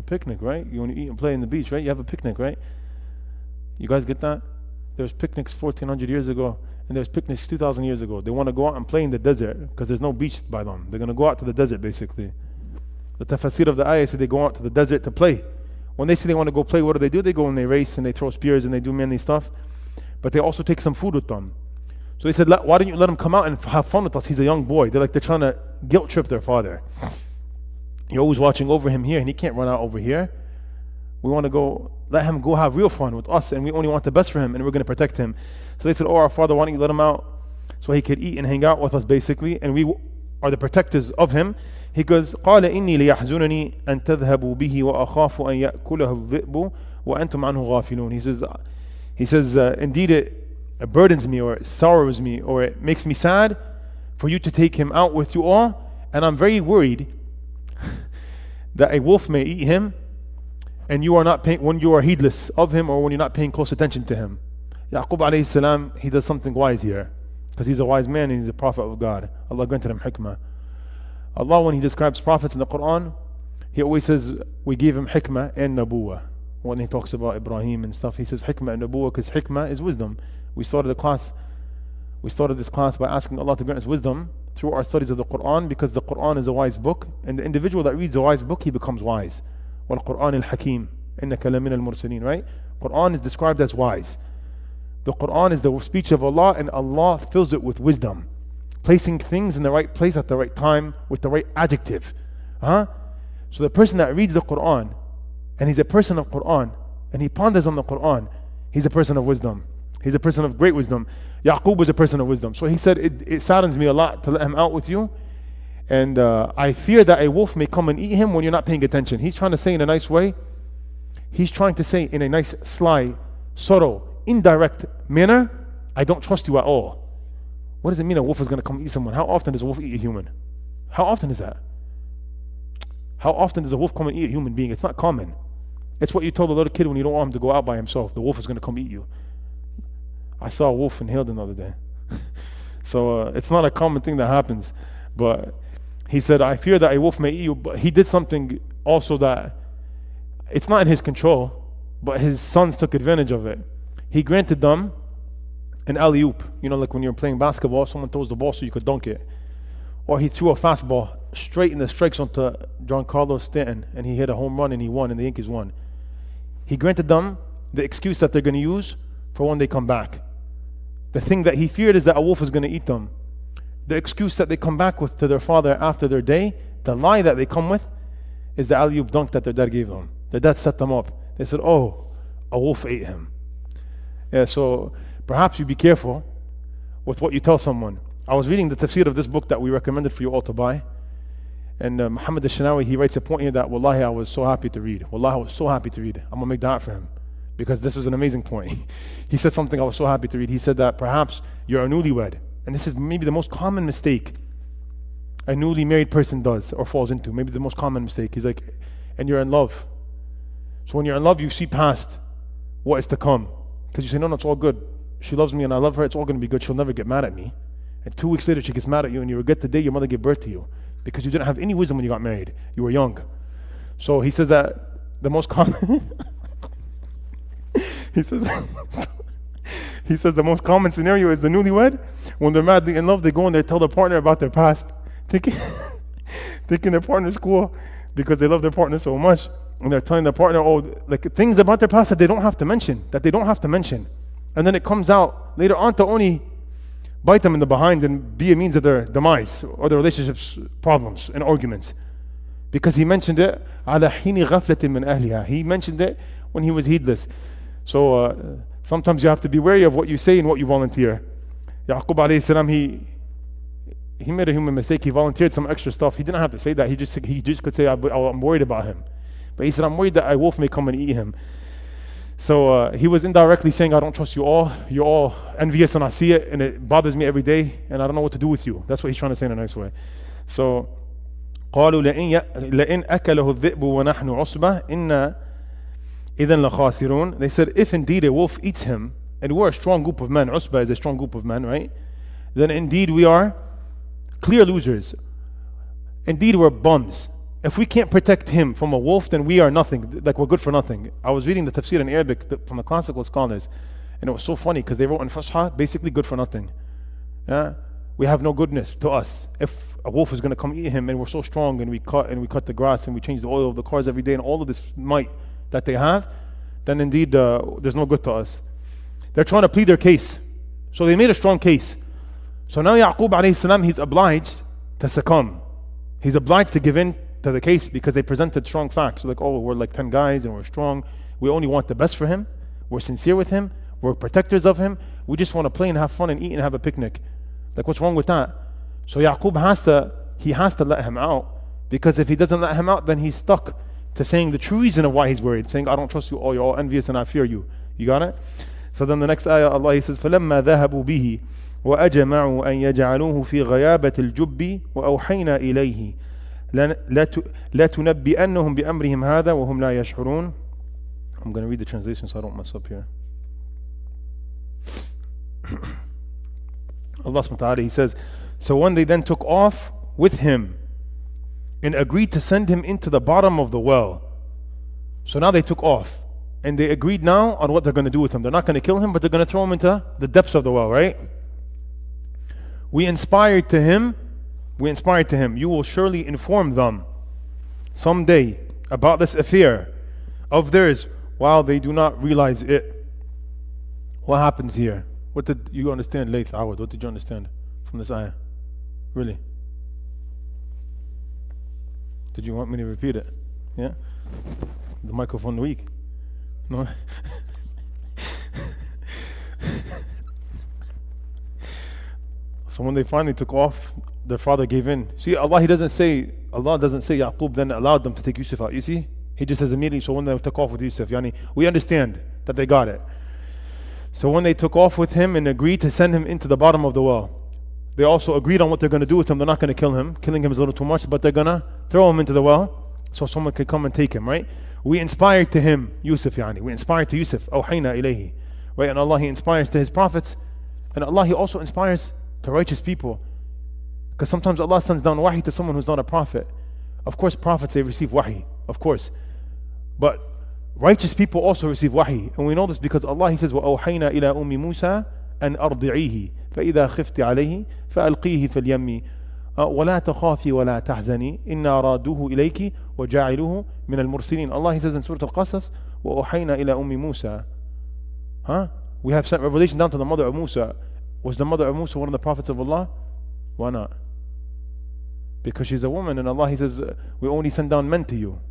picnic, right? You want to eat and play in the beach, right? You have a picnic, right? You guys get that? There was picnics 1400 years ago, and there's picnics 2,000 years ago. They want to go out and play in the desert because there's no beach by them. They're going to go out to the desert, basically. The Tafseer of the ayah said they go out to the desert to play. When they say they want to go play, what do? They go and they race and they throw spears and they do many stuff. But they also take some food with them. So they said, why don't you let him come out and have fun with us? He's a young boy. They're trying to guilt trip their father. You're always watching over him here and he can't run out over here. We want to let him go have real fun with us, and we only want the best for him, and we're going to protect him. So they said, oh, our father, why don't you let him out so he could eat and hang out with us, basically, and we are the protectors of him. He goes, قال إني ليحزنني أن تذهبوا به وأخاف أن يأكله الذئب وأنتم عنه غافلون. He says, indeed it burdens me, or it sorrows me, or it makes me sad for you to take him out with you all, and I'm very worried that a wolf may eat him, and you are not when you are heedless of him, or when you're not paying close attention to him. Yaqub alayhi salam, he does something wise here, because he's a wise man and he's a prophet of God. Allah granted him hikmah. Allah, when he describes prophets in the Quran, he always says we give him hikmah and nabuwah. When he talks about Ibrahim and stuff, he says hikmah and nabuwah, because hikmah is wisdom. We started this class by asking Allah to grant us wisdom through our studies of the Quran, because the Quran is a wise book, and the individual that reads a wise book, he becomes wise. وَالْقُرْآنِ الْحَكِيمِ إِنَّكَ لَمِنَ الْمُرْسَلِينَ, right? Quran is described as wise. The Quran is the speech of Allah, and Allah fills it with wisdom, placing things in the right place at the right time with the right adjective. So the person that reads the Quran, and he's a person of Quran, and he ponders on the Quran, he's a person of wisdom. He's a person of great wisdom. Yaqub was a person of wisdom. So he said, it saddens me a lot to let him out with you, and I fear that a wolf may come and eat him when you're not paying attention. He's trying to say in a nice way. He's trying to say in a nice, sly, subtle, indirect manner, I don't trust you at all. What does it mean a wolf is going to come eat someone? How often does a wolf eat a human? How often is that? How often does a wolf come and eat a human being? It's not common. It's what you told a little kid when you don't want him to go out by himself. The wolf is going to come eat you. I saw a wolf in Hilden the other day. So it's not a common thing that happens. But he said, I fear that a wolf may eat you. But he did something also that it's not in his control, but his sons took advantage of it. He granted them an alley-oop. You know, like when you're playing basketball, someone throws the ball so you could dunk it. Or he threw a fastball straight in the strike zone to Giancarlo Stanton, and he hit a home run and he won, and the Yankees won. He granted them the excuse that they're going to use for when they come back. The thing that he feared is that a wolf is going to eat them. The excuse that they come back with to their father after their day, the lie that they come with, is the alley-oop dunk that their dad gave them. Their dad set them up. They said, oh, a wolf ate him. Yeah, so perhaps you be careful with what you tell someone. I was reading the tafsir of this book that we recommended for you all to buy. And Muhammad al-Shanawi, he writes a point here that, wallahi, I was so happy to read. Wallahi, I was so happy to read. I'm going to make dua for him, because this was an amazing point. He said something I was so happy to read. He said that perhaps you're a newlywed, and this is maybe the most common mistake a newly married person does or falls into. Maybe the most common mistake. He's like, and you're in love. So when you're in love, you see past what is to come. Because you say, no, it's all good. She loves me and I love her. It's all going to be good. She'll never get mad at me. And 2 weeks later, she gets mad at you, and you regret the day your mother gave birth to you, because you didn't have any wisdom when you got married. You were young. So he says that the most common he says the most common scenario is the newlywed. When they're madly in love, they go and they tell their partner about their past, thinking their partner's cool because they love their partner so much. And they're telling their partner, oh, like things about their past that they don't have to mention. And then it comes out later on to only bite them in the behind and be a means of their demise or their relationships problems and arguments. Because he mentioned it, على حين غفلة من أهلها. He mentioned it when he was heedless. So sometimes you have to be wary of what you say and what you volunteer. Yaqub alayhi salam, he made a human mistake. He volunteered some extra stuff. He didn't have to say that. He just could say, I'm worried about him. But he said, I'm worried that a wolf may come and eat him. So he was indirectly saying, I don't trust you all. You're all envious and I see it and it bothers me every day and I don't know what to do with you. That's what he's trying to say in a nice way. So قالوا لئن أكله الذئب ونحن عصبة إنا إذن لخاسرون. They said, if indeed a wolf eats him, and we're a strong group of men, Usba is a strong group of men, right? Then indeed we are clear losers. Indeed we're bums. If we can't protect him from a wolf, then we are nothing, like we're good for nothing. I was reading the tafsir in Arabic from the classical scholars, and it was so funny because they wrote in Fusha, basically good for nothing. Yeah? We have no goodness to us. If a wolf is going to come eat him and we're so strong and we cut the grass and we change the oil of the cars every day and all of this might that they have, then indeed there's no good to us. They're trying to plead their case. So they made a strong case. So now Yaqub alayhi salam, he's obliged to succumb. He's obliged to give in to the case because they presented strong facts. So like, oh, we're like 10 guys and we're strong. We only want the best for him. We're sincere with him. We're protectors of him. We just want to play and have fun and eat and have a picnic. Like, what's wrong with that? So Yaqub has to let him out, because if he doesn't let him out, then he's stuck to saying the true reason of why he's worried, saying, I don't trust you all, you're all envious and I fear you. You got it? So then the next ayah, Allah, he says, فَلَمَّا ذَهَبُوا بِهِ وَأَجَمَعُوا أَن يَجْعَلُوهُ فِي غَيَابَةِ الْجُبِّ وَأَوْحَيْنَا إِلَيْهِ لَتُنَبِّئَنَّهُم بِأَمْرِهِمْ هَذَا وَهُمْ لَا يَشْعُرُونَ. I'm going to read the translation so I don't mess up here. Allah subhanahu wa ta'ala, he says, so when they then took off with him and agreed to send him into the bottom of the well. So now they took off and they agreed now on what they're going to do with him. They're not going to kill him, but they're going to throw him into the depths of the well, right? We inspired to him, you will surely inform them someday about this affair of theirs while they do not realize it. What happens here? What did you understand, Layth Awad? What did you understand from this ayah? Really? Did you want me to repeat it? Yeah? The microphone weak? No? So when they finally took off, their father gave in. See, Allah doesn't say Yaqub then allowed them to take Yousuf out. You see? He just says immediately, so when they took off with Yousuf, yani, we understand that they got it. So when they took off with him and agreed to send him into the bottom of the well, They also agreed on what they're going to do with him. They're not going to kill him. Killing him is a little too much, but they're going to throw him into the well so someone can come and take him, right? We inspired to him, Yousuf yani. We inspired to Yousuf, أوحينا إليه. Right? And Allah, He inspires to His prophets. And Allah, He also inspires to righteous people. Because sometimes Allah sends down wahi to someone who's not a prophet. Of course, prophets, they receive wahi, of course. But righteous people also receive wahi. And we know this because Allah, He says, وَأَوْحَيْنَا إِلَىٰ أُمِّ مُوسَىٰ أَنْ أَرْضِعِيهِ فَإِذَا خِفْتِ عَلَيْهِ فَأَلْقِيهِ فِي الْيَمِّ وَلَا تَخَافِي وَلَا تَحْزَنِي إِنَّا رَادُوهُ إِلَيْكِ وَجَاعِلُوهُ مِنَ الْمُرْسِلِينَ. Allah, He says in Surut Al-Qasas, وَأَوْحَيْنَا إِلَىٰ أُمِّ مُوسَىٰ. We have sent revelation down to the mother of Musa. Was the mother of Musa one of the prophets of Allah? Why not? Because she's a woman, and Allah, He says, we only send down men to you.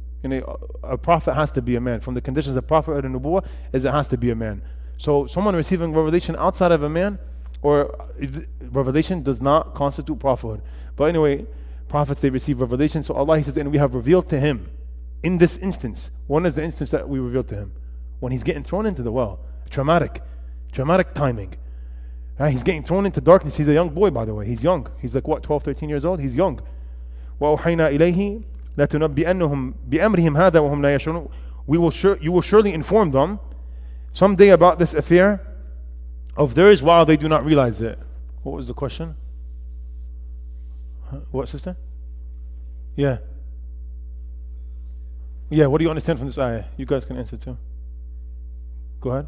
A prophet has to be a man. From the conditions of prophethood and nubuwwah is it has to be a man. So someone receiving revelation outside of a man, or revelation does not constitute prophethood. But anyway, prophets, they receive revelation. So Allah, He says, and we have revealed to him in this instance. One is the instance that we revealed to him when he's getting thrown into the well. Traumatic timing. Right? He's getting thrown into darkness. He's a young boy, by the way. He's young. He's like what, 12, 13 years old? He's young. وَأَوْحَيْنَا إِلَيْهِ لَتُنَبِّئَنَّهُم بِأَمْرِهِمْ هَذَا وَهُمْ لَا يَشْعُرُونَ. You will surely inform them someday about this affair of theirs while they do not realize it. What was the question? What, sister? Yeah, what do you understand from this ayah? You guys can answer too. Go ahead.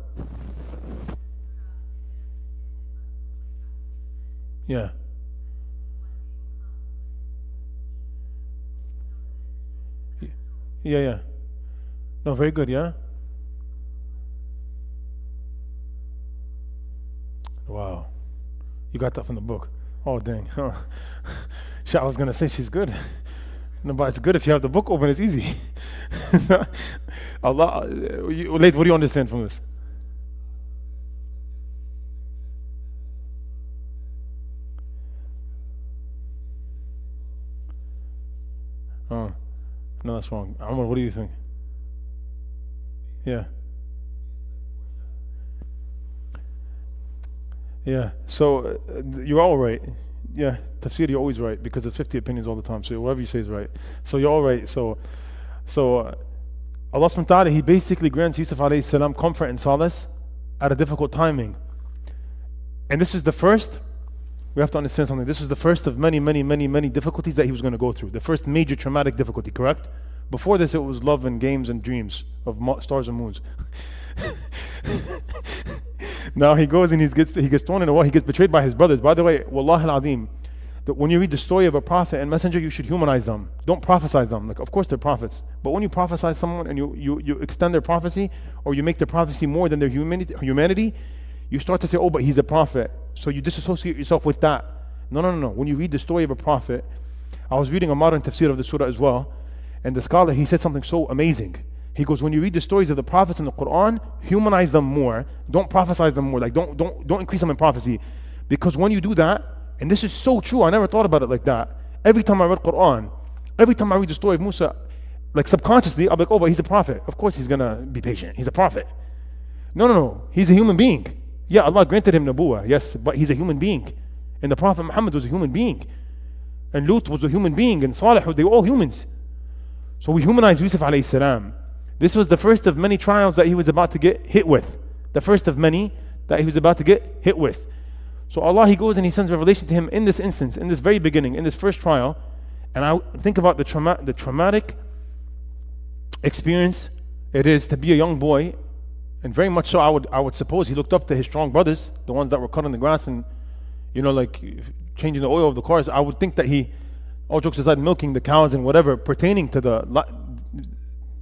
Yeah. Yeah. No, very good, yeah? Wow. You got that from the book. Oh, dang. I was going to say she's good. No, but it's good if you have the book open, it's easy. Allah, what do you understand from this? Oh, no, that's wrong. Amr, what do you think? Yeah, so you're all right. Yeah, Tafseer, you're always right because there's 50 opinions all the time. So whatever you say is right. So you're all right. So Allah subhanahu wa ta'ala, He basically grants Yusuf alayhi salam comfort and solace at a difficult timing. And this is the first, we have to understand something. This is the first of many difficulties that he was going to go through. The first major traumatic difficulty, correct? Before this, it was love and games and dreams of stars and moons. Now he goes and he gets thrown in a well. He gets betrayed by his brothers. By the way, Wallahi al-Azim, that when you read the story of a prophet and messenger, you should humanize them. Don't prophesize them. Like, of course they're prophets, but when you prophesize someone and you extend their prophecy, or you make their prophecy more than their humanity, you start to say, oh, but he's a prophet. So you disassociate yourself with that. No. When you read the story of a prophet, I was reading a modern tafsir of the surah as well, and the scholar, he said something so amazing. He goes, when you read the stories of the prophets in the Quran, humanize them more. Don't prophesize them more. Like don't increase them in prophecy. Because when you do that, and this is so true, I never thought about it like that. Every time I read Quran, every time I read the story of Musa, like subconsciously, I'll be like, oh, but he's a prophet. Of course he's gonna be patient. He's a prophet. No. He's a human being. Yeah, Allah granted him Nabuwah, yes, but he's a human being. And the Prophet Muhammad was a human being. And Lut was a human being. And Salih, they were all humans. So we humanize Yusuf alayhi salam. This was the first of many trials that he was about to get hit with. The first of many that he was about to get hit with. So Allah, He goes and He sends revelation to him in this instance, in this very beginning, in this first trial. And I think about the traumatic experience it is to be a young boy. And very much so, I would suppose he looked up to his strong brothers, the ones that were cutting the grass and, like changing the oil of the cars. I would think that he, all jokes aside, milking the cows and whatever pertaining to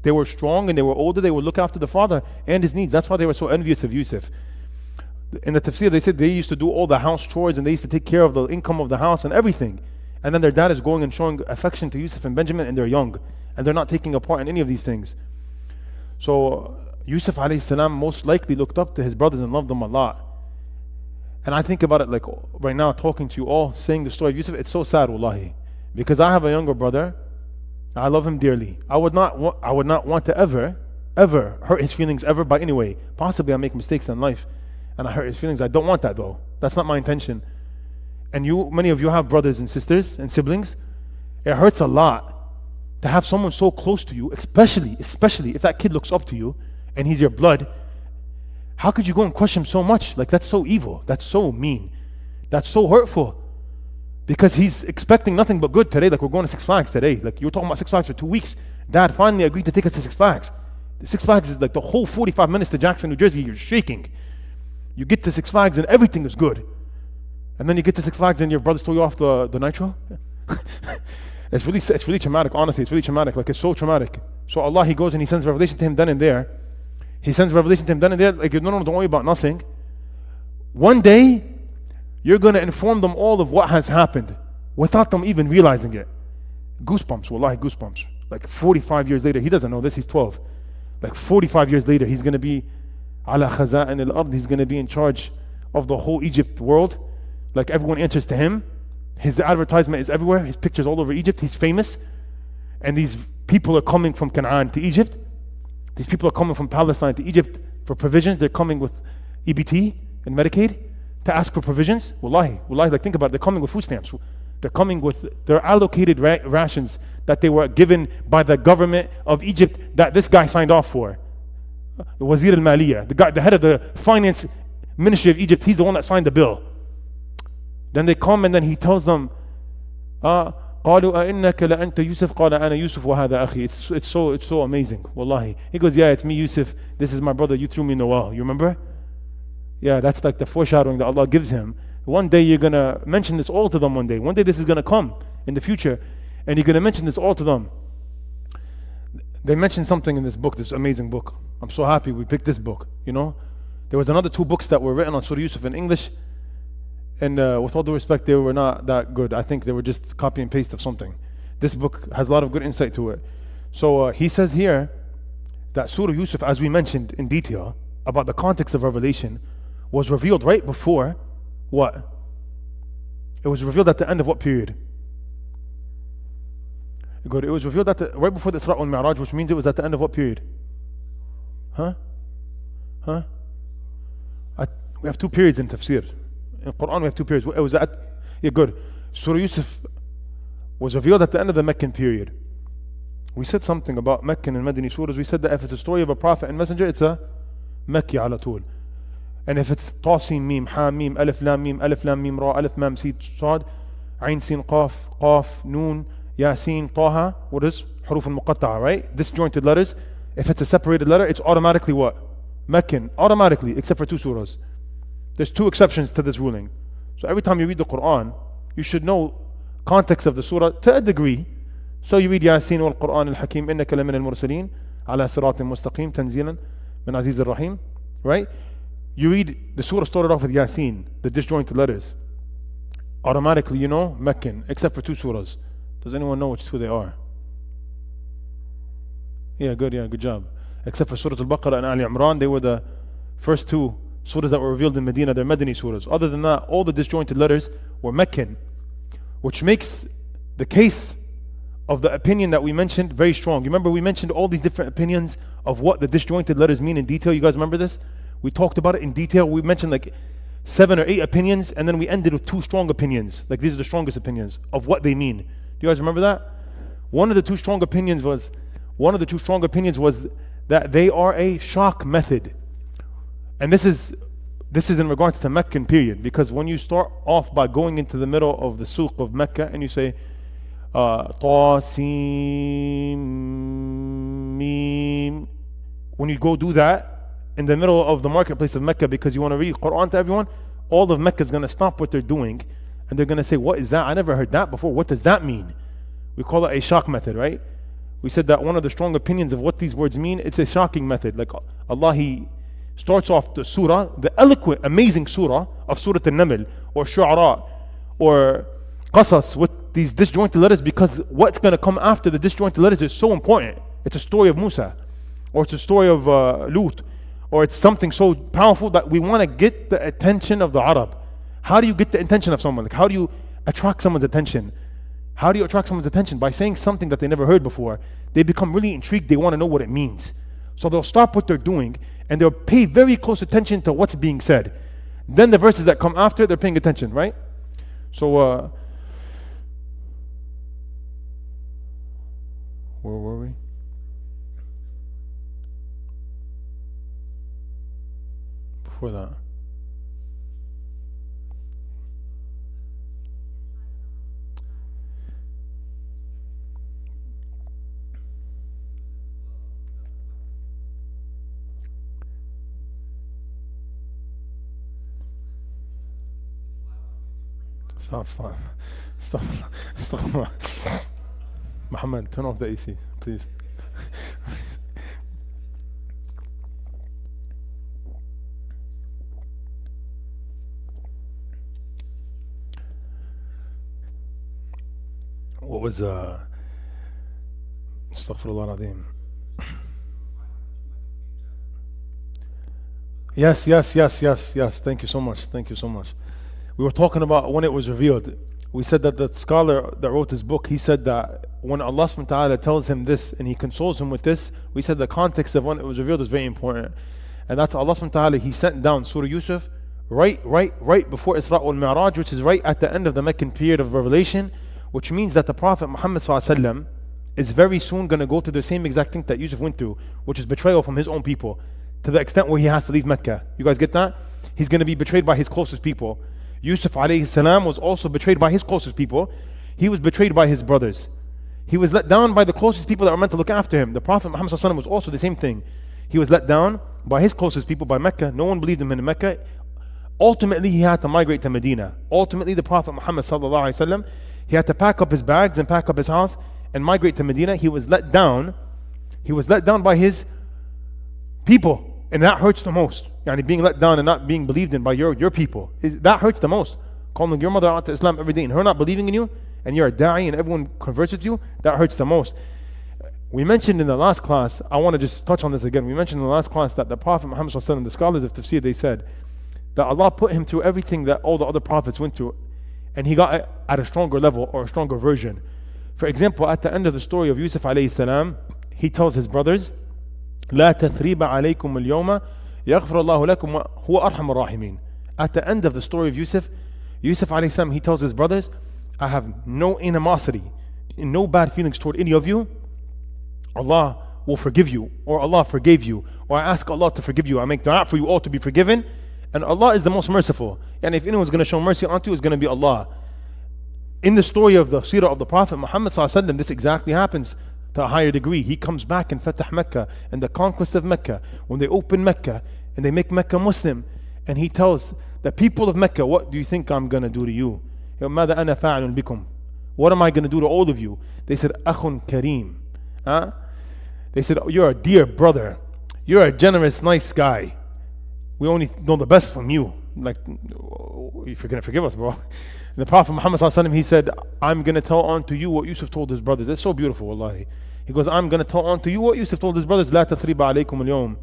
they were strong and they were older. They would look after the father and his needs. That's why they were so envious of Yousuf. In the tafsir, they said they used to do all the house chores and they used to take care of the income of the house and everything. And then their dad is going and showing affection to Yousuf and Benjamin, and they're young and they're not taking a part in any of these things. So Yusuf alayhi salam most likely looked up to his brothers and loved them a lot. And I think about it like right now, talking to you all, saying the story of Yusuf, it's so sad, wallahi. Because I have a younger brother. I love him dearly. I would not want to ever hurt his feelings ever by any way. Possibly I make mistakes in life and I hurt his feelings. I don't want that though. That's not my intention. and many of you have brothers and sisters and siblings, it hurts a lot to have someone so close to you, especially if that kid looks up to you and he's your blood. How could you go and crush him so much? Like, that's so evil, that's so mean, that's so hurtful. Because he's expecting nothing but good today. Like, we're going to Six Flags today. Like, you were talking about Six Flags for 2 weeks. Dad finally agreed to take us to Six Flags. The Six Flags is like the whole 45 minutes to Jackson, New Jersey, you're shaking. You get to Six Flags and everything is good. And then you get to Six Flags and your brother stole you off the nitro. It's really traumatic, honestly. It's really traumatic. Like, it's so traumatic. So Allah, He goes and He sends revelation to him then and there. He sends revelation to him then and there. Like, no, don't worry about nothing. One day, you're going to inform them all of what has happened without them even realizing it. Goosebumps, wallahi, goosebumps. Like 45 years later, he doesn't know this, he's 12. Like 45 years later, he's going to be ala khaza'in al-ard, he's going to be in charge of the whole Egypt world. Like, everyone answers to him. His advertisement is everywhere, his picture's all over Egypt, he's famous. And these people are coming from Canaan to Egypt. These people are coming from Palestine to Egypt for provisions. They're coming with EBT and Medicaid to ask for provisions. Wallahi, like, think about it. They're coming with food stamps. They're coming with their allocated rations that they were given by the government of Egypt that this guy signed off for. The Wazir al-Maliyah, the head of the finance ministry of Egypt, he's the one that signed the bill. Then they come and then he tells them, قالوا أئنك لأنت يوسف قال أنا يوسف وهذا أخي. It's so amazing, wallahi. He goes, yeah, it's me, Yousuf. This is my brother. You threw me in the well. You remember? Yeah, that's like the foreshadowing that Allah gives him. One day you're going to mention this all to them one day. One day this is going to come in the future. And you're going to mention this all to them. They mentioned something in this book, this amazing book. I'm so happy we picked this book, you know. There was another 2 books that were written on Surah Yousuf in English. And with all due respect, they were not that good. I think they were just copy and paste of something. This book has a lot of good insight to it. So he says here that Surah Yousuf, as we mentioned in detail, about the context of revelation, was revealed right before what? It was revealed at the end of what period? Good. It was revealed right before the Isra wal Mi'raj, which means it was at the end of what period? Huh? We have 2 periods in Tafseer. In Quran we have 2 periods. It was good. Surah Yousuf was revealed at the end of the Meccan period. We said something about Meccan and Madani surahs. We said that if it's a story of a prophet and messenger, it's a Mekki ala tool. And if it's Tasim Mim, Ha Mim, Alif Lam Mim, Ra, Alif Mam, Sid, Sad, Ain Sin, Qaf, Noon, Yasin, Taha, what is? Huruf al-Muqatta'a, right? Disjointed letters. If it's a separated letter, it's automatically what? Meccan, automatically, except for 2 surahs. There's 2 exceptions to this ruling. So every time you read the Quran, you should know context of the surah to a degree. So you read Yasin wal Quran al-Hakim, innaka lamin al-mursaleen, ala siratin mustaqim, tanzilan min aziz al-Rahim, right? You read the surah started off with Yasin, the disjointed letters. Automatically, you know, Meccan, except for 2 surahs. Does anyone know which 2 they are? Yeah, good job. Except for Surah Al-Baqarah and Ali Imran, they were the first 2 surahs that were revealed in Medina. They're Madani surahs. Other than that, all the disjointed letters were Meccan, which makes the case of the opinion that we mentioned very strong. You remember we mentioned all these different opinions of what the disjointed letters mean in detail. You guys remember this? We talked about it in detail. We mentioned like 7 or 8 opinions, and then we ended with 2 strong opinions. Like, these are the strongest opinions of what they mean. Do you guys remember that? One of the two strong opinions was that they are a shock method. And this is in regards to Meccan period, because when you start off by going into the middle of the suq of Mecca and you say Ta Sin Mim, when you go do that in the middle of the marketplace of Mecca because you want to read Quran to everyone, all of Mecca is going to stop what they're doing and they're going to say, what is that? I never heard that before. What does that mean? We call it a shock method, right? We said that one of the strong opinions of what these words mean, it's a shocking method. Like Allah, He starts off the surah, the eloquent, amazing surah of Surah Al-Naml or Shu'ara or Qasas with these disjointed letters, because what's going to come after the disjointed letters is so important. It's a story of Musa, or it's a story of Lut, or it's something so powerful that we want to get the attention of the Arab. How do you get the attention of someone? Like, how do you attract someone's attention? How do you attract someone's attention? By saying something that they never heard before. They become really intrigued. They want to know what it means. So they'll stop what they're doing and they'll pay very close attention to what's being said. Then the verses that come after, they're paying attention, right? So, where were we? Before that. Stop. Stop. Muhammad, turn off the AC, please. What was Astaghfirullah Azim. Yes. Thank you so much. We were talking about when it was revealed. We said that the scholar that wrote this book, he said that when Allah subhanahu wa ta'ala tells him this and he consoles him with this, we said the context of when it was revealed is very important. And that's Allah subhanahu wa ta'ala, he sent down Surah Yousuf right before Isra wal Mi'raj, which is right at the end of the Meccan period of revelation, which means that the Prophet Muhammad sallallahu alaihi wasallam is very soon going to go through the same exact thing that Yusuf went through, which is betrayal from his own people, to the extent where he has to leave Mecca. You guys get that? He's going to be betrayed by his closest people. Yusuf alayhi salam was also betrayed by his closest people. He was betrayed by his brothers. He was let down by the closest people that were meant to look after him. The Prophet Muhammad sallallahu alaihi wasallam was also the same thing. He was let down by his closest people, by Mecca. No one believed him in Mecca. Ultimately, he had to migrate to Medina. Ultimately, the Prophet Muhammad sallallahu alaihi wasallam, he had to pack up his bags and pack up his house and migrate to Medina. He was let down. He was let down by his people. And that hurts the most. Yani being let down and not being believed in by your people. That hurts the most. Calling your mother out to Islam every day and her not believing in you, and you're a da'i and everyone converts with you, that hurts the most. We mentioned in the last class, I want to just touch on this again. We mentioned in the last class that the Prophet Muhammad sallallahu alaihi wasallam, the scholars of Tafseer, they said that Allah put him through everything that all the other prophets went through, and he got at a stronger level or a stronger version. For example, at the end of the story of Yousuf alayhi salam, he tells his brothers, لا تثريب عليكم اليوم يغفر الله لكم هو أرحم الراحمين. At the end of the story of Yusuf alayhi salam, he tells his brothers, I have no animosity and no bad feelings toward any of you. Allah will forgive you, or Allah forgave you, or I ask Allah to forgive you. I make dua for you all to be forgiven, and Allah is the most merciful. And if anyone's going to show mercy onto you, it's going to be Allah. In the story of the seerah of the Prophet Muhammad sallallahu alaihi wasallam, this exactly happens to a higher degree. He comes back in Fatah Mecca and the conquest of Mecca, when they open Mecca and they make Mecca Muslim, and he tells the people of Mecca, what do you think I'm going to do to you? ماذا أنا فاعل بكم? What am I going to do to all of you? They said, أخ كريم. They said, oh, you're a dear brother. You're a generous, nice guy. We only know the best from you. Like, if you're going to forgive us, bro. And the Prophet Muhammad sallallahu alaihi wasallam, he said, I'm going to tell on to you what Yusuf told his brothers. That's so beautiful, wallahi. He goes, I'm going to tell on to you what Yusuf told his brothers. لا تثريب عليكم اليوم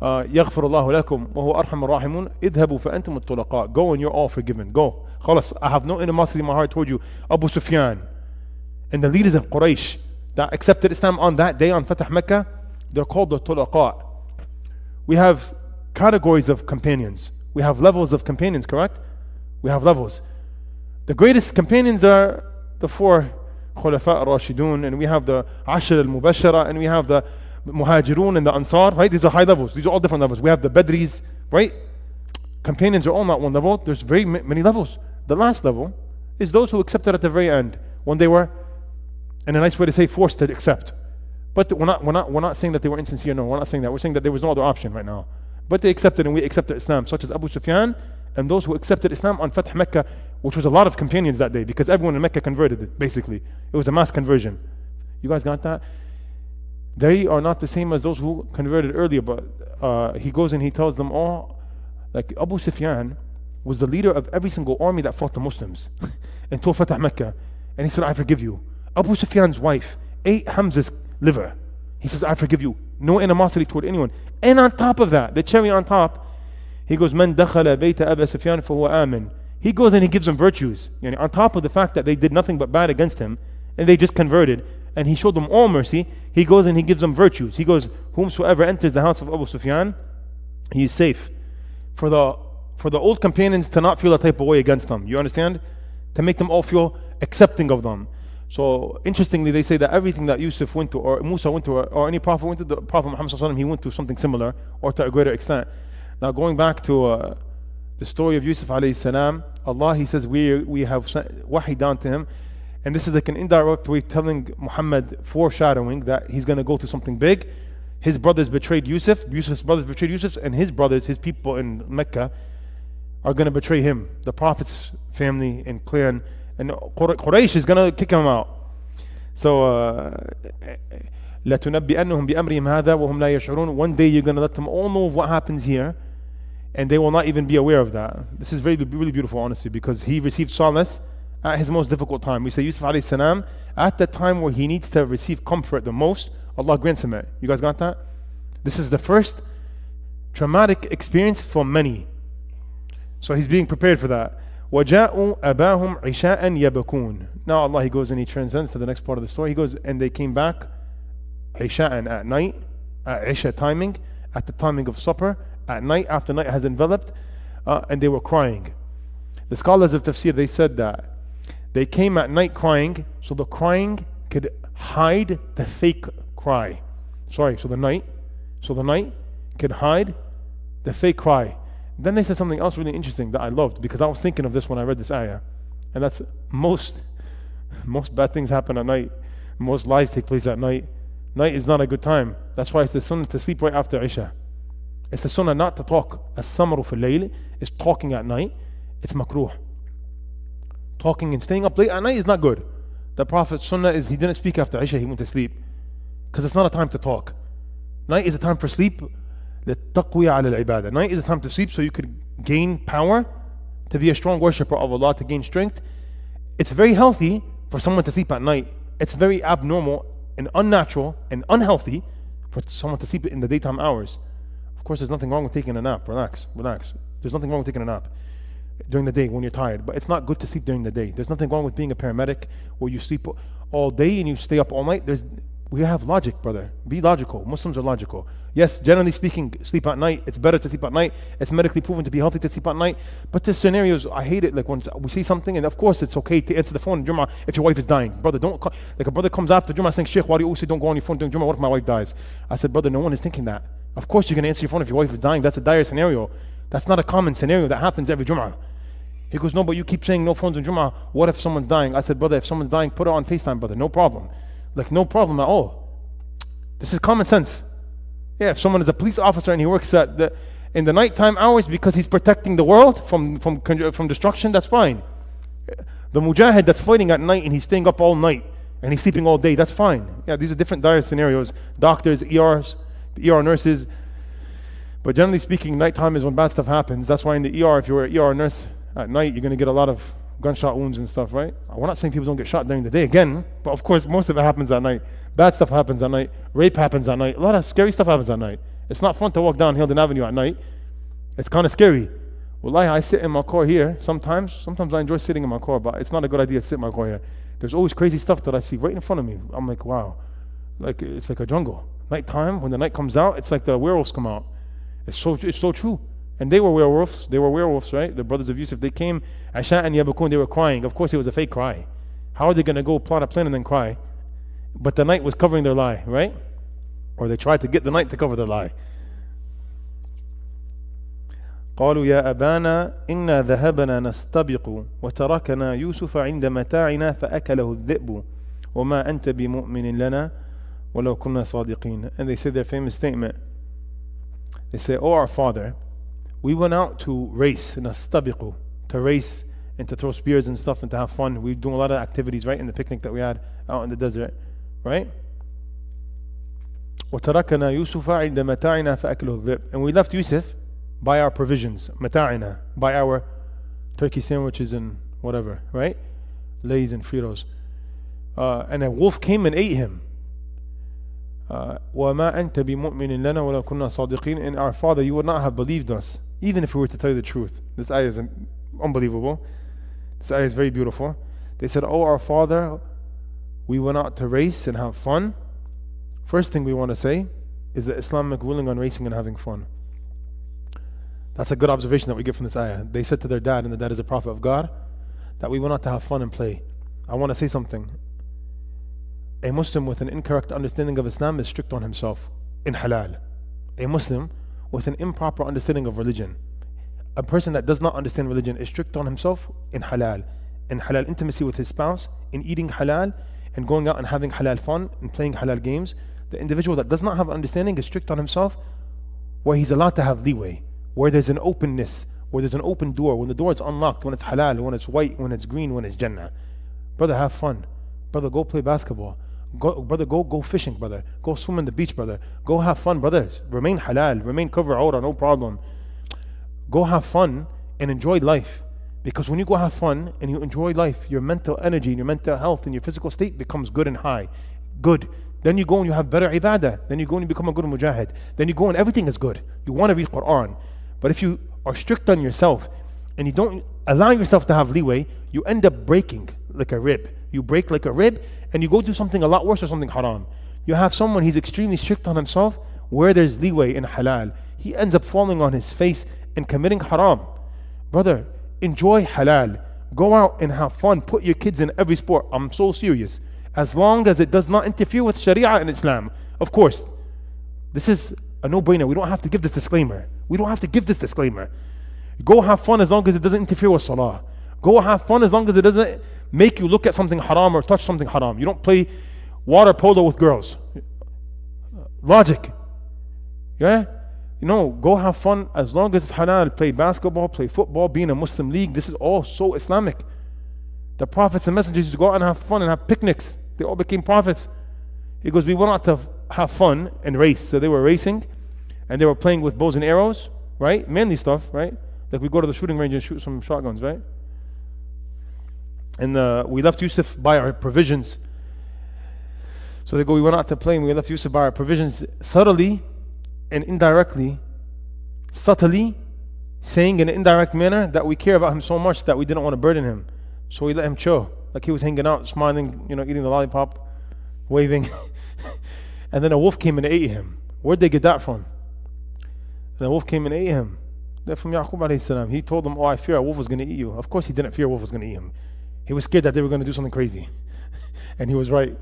يغفر الله لكم وهو أرحم الراحمون اذهبوا فأنتم الطلقاء. Go and you're all forgiven. Go. خلاص, I have no animosity in my heart toward you. Abu Sufyan and the leaders of Quraysh that accepted Islam on that day on Fatah Mecca, they're called the Tulaqa. We have categories of companions. We have levels of companions, correct? We have levels. The greatest companions are the four Khulafa al-Rashidun, and we have the Ashar al-Mubashara, and we have the Muhajirun and the Ansar, right? These are high levels. These are all different levels. We have the Badris, right? Companions are all not one level. There's very many levels. The last level is those who accepted at the very end, when they were, and a nice way to say, forced to accept. But we're not saying that they were insincere. No, we're not saying that. We're saying that there was no other option right now. But they accepted, and we accepted Islam, such as Abu Sufyan and those who accepted Islam on Fath Mecca, which was a lot of companions that day, because everyone in Mecca converted, basically. It was a mass conversion. You guys got that? They are not the same as those who converted earlier, but he goes and he tells them all, like Abu Sufyan was the leader of every single army that fought the Muslims until Fatah Mecca. And he said, I forgive you. Abu Sufyan's wife ate Hamza's liver. He says, I forgive you. No animosity toward anyone. And on top of that, the cherry on top, he goes, Man dakhala bayta Abu Sufyan fahuwa amin. He goes and he gives them virtues. On top of the fact that they did nothing but bad against him, and they just converted, and he showed them all mercy, he goes and he gives them virtues. He goes, whomsoever enters the house of Abu Sufyan, he is safe. For the old companions to not feel a type of way against them. You understand? to make them all feel accepting of them. So interestingly, they say that everything that Yousuf went to, or Musa went to, or any prophet went to, the Prophet Muhammad sallallahu alaihi wasallam, he went to something similar, or to a greater extent. Now going back to the story of Yousuf alayhi salam, Allah, He says we have sent wahi down to him, and this is like an indirect way telling Muhammad, foreshadowing that he's going to go through something big. His brothers betrayed Yousuf, Yusuf's brothers betrayed Yousuf, and his brothers, his people in Mecca, are going to betray him. The Prophet's family and clan, and Quraysh is going to kick him out. So لَتُنَبِّئَنَّهُمْ بِأَمْرِهِمْ هَذَا وَهُمْ لَا يَشْعُرُونَ. One day you're going to let them all know what happens here, and they will not even be aware of that. This is really beautiful, honestly, because he received solace at his most difficult time. We say Yusuf alayhi salam, at the time where he needs to receive comfort the most, Allah grants him it. You guys got that? This is the first traumatic experience for many. So he's being prepared for that. وَجَاءُوا أَبَاهُمْ عِشَاءً يَبَكُونَ. Now Allah, He goes and He transcends to the next part of the story. He goes, and they came back عِشَاءً, at night, at Isha timing, at the timing of supper, at night, after night has enveloped, and they were crying. The scholars of Tafseer, they said that they came at night crying, so the crying could hide the fake cry. So the night could hide the fake cry. Then they said something else really interesting that I loved, because I was thinking of this when I read this ayah, and that's most bad things happen at night. Most lies take place at night. Night is not a good time. That's why it's the sunnah to sleep right after Isha. It's the sunnah not to talk. As-samaru fil layl is talking at night. It's makruh. Talking and staying up late at night is not good. The Prophet's sunnah is he didn't speak after Isha, he went to sleep, because it's not a time to talk. Night is a time for sleep. لِلتَّقْوِيَ عَلَى الْعِبَادَةِ. Night is a time to sleep so you could gain power, to be a strong worshipper of Allah, to gain strength. It's very healthy for someone to sleep at night. It's very abnormal and unnatural and unhealthy for someone to sleep in the daytime hours. Of course, there's nothing wrong with taking a nap. Relax. There's nothing wrong with taking a nap during the day when you're tired, but it's not good to sleep during the day. There's nothing wrong with being a paramedic where you sleep all day and you stay up all night. We have logic, brother. Be logical. Muslims are logical. Yes, generally speaking, sleep at night. It's better to sleep at night. It's medically proven to be healthy to sleep at night. But there's scenarios, I hate it, like when we say something, and of course it's okay to answer the phone in Jummah if your wife is dying. Brother, don't call, like a brother comes after Jummah saying, Shaykh, why do you always say don't go on your phone during Jummah? What if my wife dies? I said, brother, no one is thinking that. Of course you're going to answer your phone if your wife is dying. That's a dire scenario. That's not a common scenario that happens every Jummah. He goes, no, but you keep saying no phones in Jummah. What if someone's dying? I said, brother, if someone's dying, put it on FaceTime, brother. No problem. Like, no problem at all. This is common sense. Yeah, if someone is a police officer and he works in the nighttime hours because he's protecting the world from destruction, that's fine. The mujahid that's fighting at night and he's staying up all night and he's sleeping all day, that's fine. Yeah, these are different dire scenarios. Doctors, ER nurses. But generally speaking, nighttime is when bad stuff happens. That's why in the ER, if you're an ER nurse at night, you're going to get a lot of gunshot wounds and stuff, right? We're not saying people don't get shot during the day again, but of course most of it happens at night. Bad stuff happens at night. Rape happens at night. A lot of scary stuff happens at night. It's not fun to walk down Hilden Avenue at night. It's kind of scary. Wallahi, I sit in my car here sometimes. Sometimes I enjoy sitting in my car, but it's not a good idea to sit in my car here. There's always crazy stuff that I see right in front of me. I'm like, wow. Like, it's like a jungle. Nighttime, when the night comes out, it's like the werewolves come out. It's so true. And they were werewolves, right? The brothers of Yousuf, they came, Asha and Yabakun, they were crying. Of course it was a fake cry. How are they going to go plot a plan and then cry? But the night was covering their lie, right? Or they tried to get the night to cover their lie. قالوا يا أبانا إنا ذهبنا نستبق وتركنا يوسف عند متاعنا فأكله الذئب وما أنت بمؤمن لنا ولو كنا صادقين. And they said their famous statement. They say, oh our father, we went out to race, نستبق, to race and to throw spears and stuff and to have fun. We were doing a lot of activities, right, in the picnic that we had out in the desert, right? وتركنا يوسف عند متاعنا فأكله الذئب. And we left Yusuf by our provisions, متاعنا, by our turkey sandwiches and whatever, right? Lays and Fritos. And a wolf came and ate him. وَمَا أَنْتَ بِمُؤْمِنٍ لَنَا وَلَا كُنَّا صَادِقِينَ. And our father, you would not have believed us, even if we were to tell you the truth. This ayah is unbelievable. This ayah is very beautiful. They said, oh our father, we went out to race and have fun. First thing we want to say is that Islamic ruling on racing and having fun. That's a good observation that we get from this ayah. They said to their dad, and the dad is a prophet of God, that we want not to have fun and play. I want to say something. A Muslim with an incorrect understanding of Islam is strict on himself in halal. A Muslim with an improper understanding of religion, a person that does not understand religion, is strict on himself in halal intimacy with his spouse, in eating halal, and going out and having halal fun and playing halal games. The individual that does not have understanding is strict on himself where he's allowed to have leeway, where there's an openness, where there's an open door, when the door is unlocked, when it's halal, when it's white, when it's green, when it's Jannah. Brother, have fun. Brother, go play basketball. Brother, go fishing, brother. Go swim in the beach, brother. Go have fun, brother. Remain halal, remain cover awrah, no problem. Go have fun and enjoy life. Because when you go have fun and you enjoy life, your mental energy and your mental health and your physical state becomes good and high. Good. Then you go and you have better ibadah. Then you go and you become a good mujahid. Then you go and everything is good. You want to read Quran. But if you are strict on yourself and you don't allow yourself to have leeway, you end up breaking like a rib. You break like a rib and you go do something a lot worse or something haram. You have someone, he's extremely strict on himself where there's leeway in halal. He ends up falling on his face and committing haram. Brother, enjoy halal. Go out and have fun. Put your kids in every sport. I'm so serious. As long as it does not interfere with Sharia and Islam. Of course, this is a no-brainer. We don't have to give this disclaimer. Go have fun as long as it doesn't interfere with Salah. Go have fun as long as it doesn't make you look at something haram or touch something haram. You don't play water polo with girls. Logic. Yeah? Go have fun as long as it's halal. Play basketball, play football, be in a Muslim league. This is all so Islamic. The prophets and messengers used to go out and have fun and have picnics. They all became prophets. He goes, we want to have fun and race. So they were racing and they were playing with bows and arrows, right? Manly stuff, right? Like we go to the shooting range and shoot some shotguns, right? And we left Yousuf by our provisions. So they go, we went out to play and we left Yousuf by our provisions, subtly and indirectly, saying in an indirect manner that we care about him so much that we didn't want to burden him. So we let him chill. Like he was hanging out, smiling, eating the lollipop, waving. And then a wolf came and ate him. Where'd they get that from? And the wolf came and ate him. They're from Yaqub alayhi salam. He told them, I fear a wolf was going to eat you. Of course he didn't fear a wolf was going to eat him. He was scared that they were going to do something crazy. And he was right.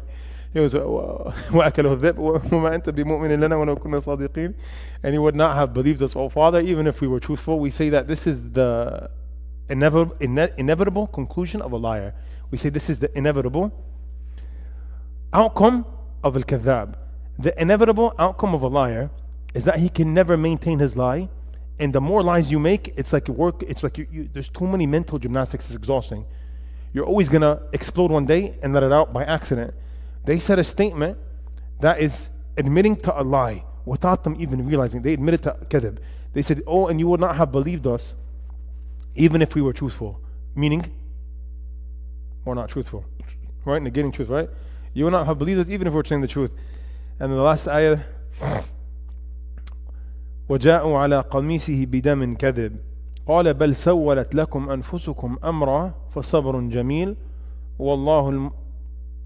He was وَأَكَلُهُ الذِّئْبُ وَمَا أَنْتَ بِمُؤْمِنٍ لَنَا وَلَوْ كُنَّا صَادِقِينَ. And he would not have believed us, Father, even if we were truthful. We say that this is the inevitable conclusion of a liar. We say this is the inevitable outcome of al-kadhab. The inevitable outcome of a liar is that he can never maintain his lie, and the more lies you make, it's like there's too many mental gymnastics. It's exhausting. You're always gonna explode one day and let it out by accident. They said a statement that is admitting to a lie without them even realizing. They admitted to kadhib. They said, and you would not have believed us even if we were truthful. Meaning, we're not truthful. Right? Negating truth, right? You would not have believed us even if we were saying the truth. And then the last ayah, وَجَاءُوا عَلَىٰ قَمِيصِهِ بِدَمٍ كَذِبٍ قَالَ بَلْ سَوَّلَتْ لَكُمْ أَنفُسُكُمْ أَمْرًا فَصَبْرٌ جَمِيلٌ وَاللَّهُ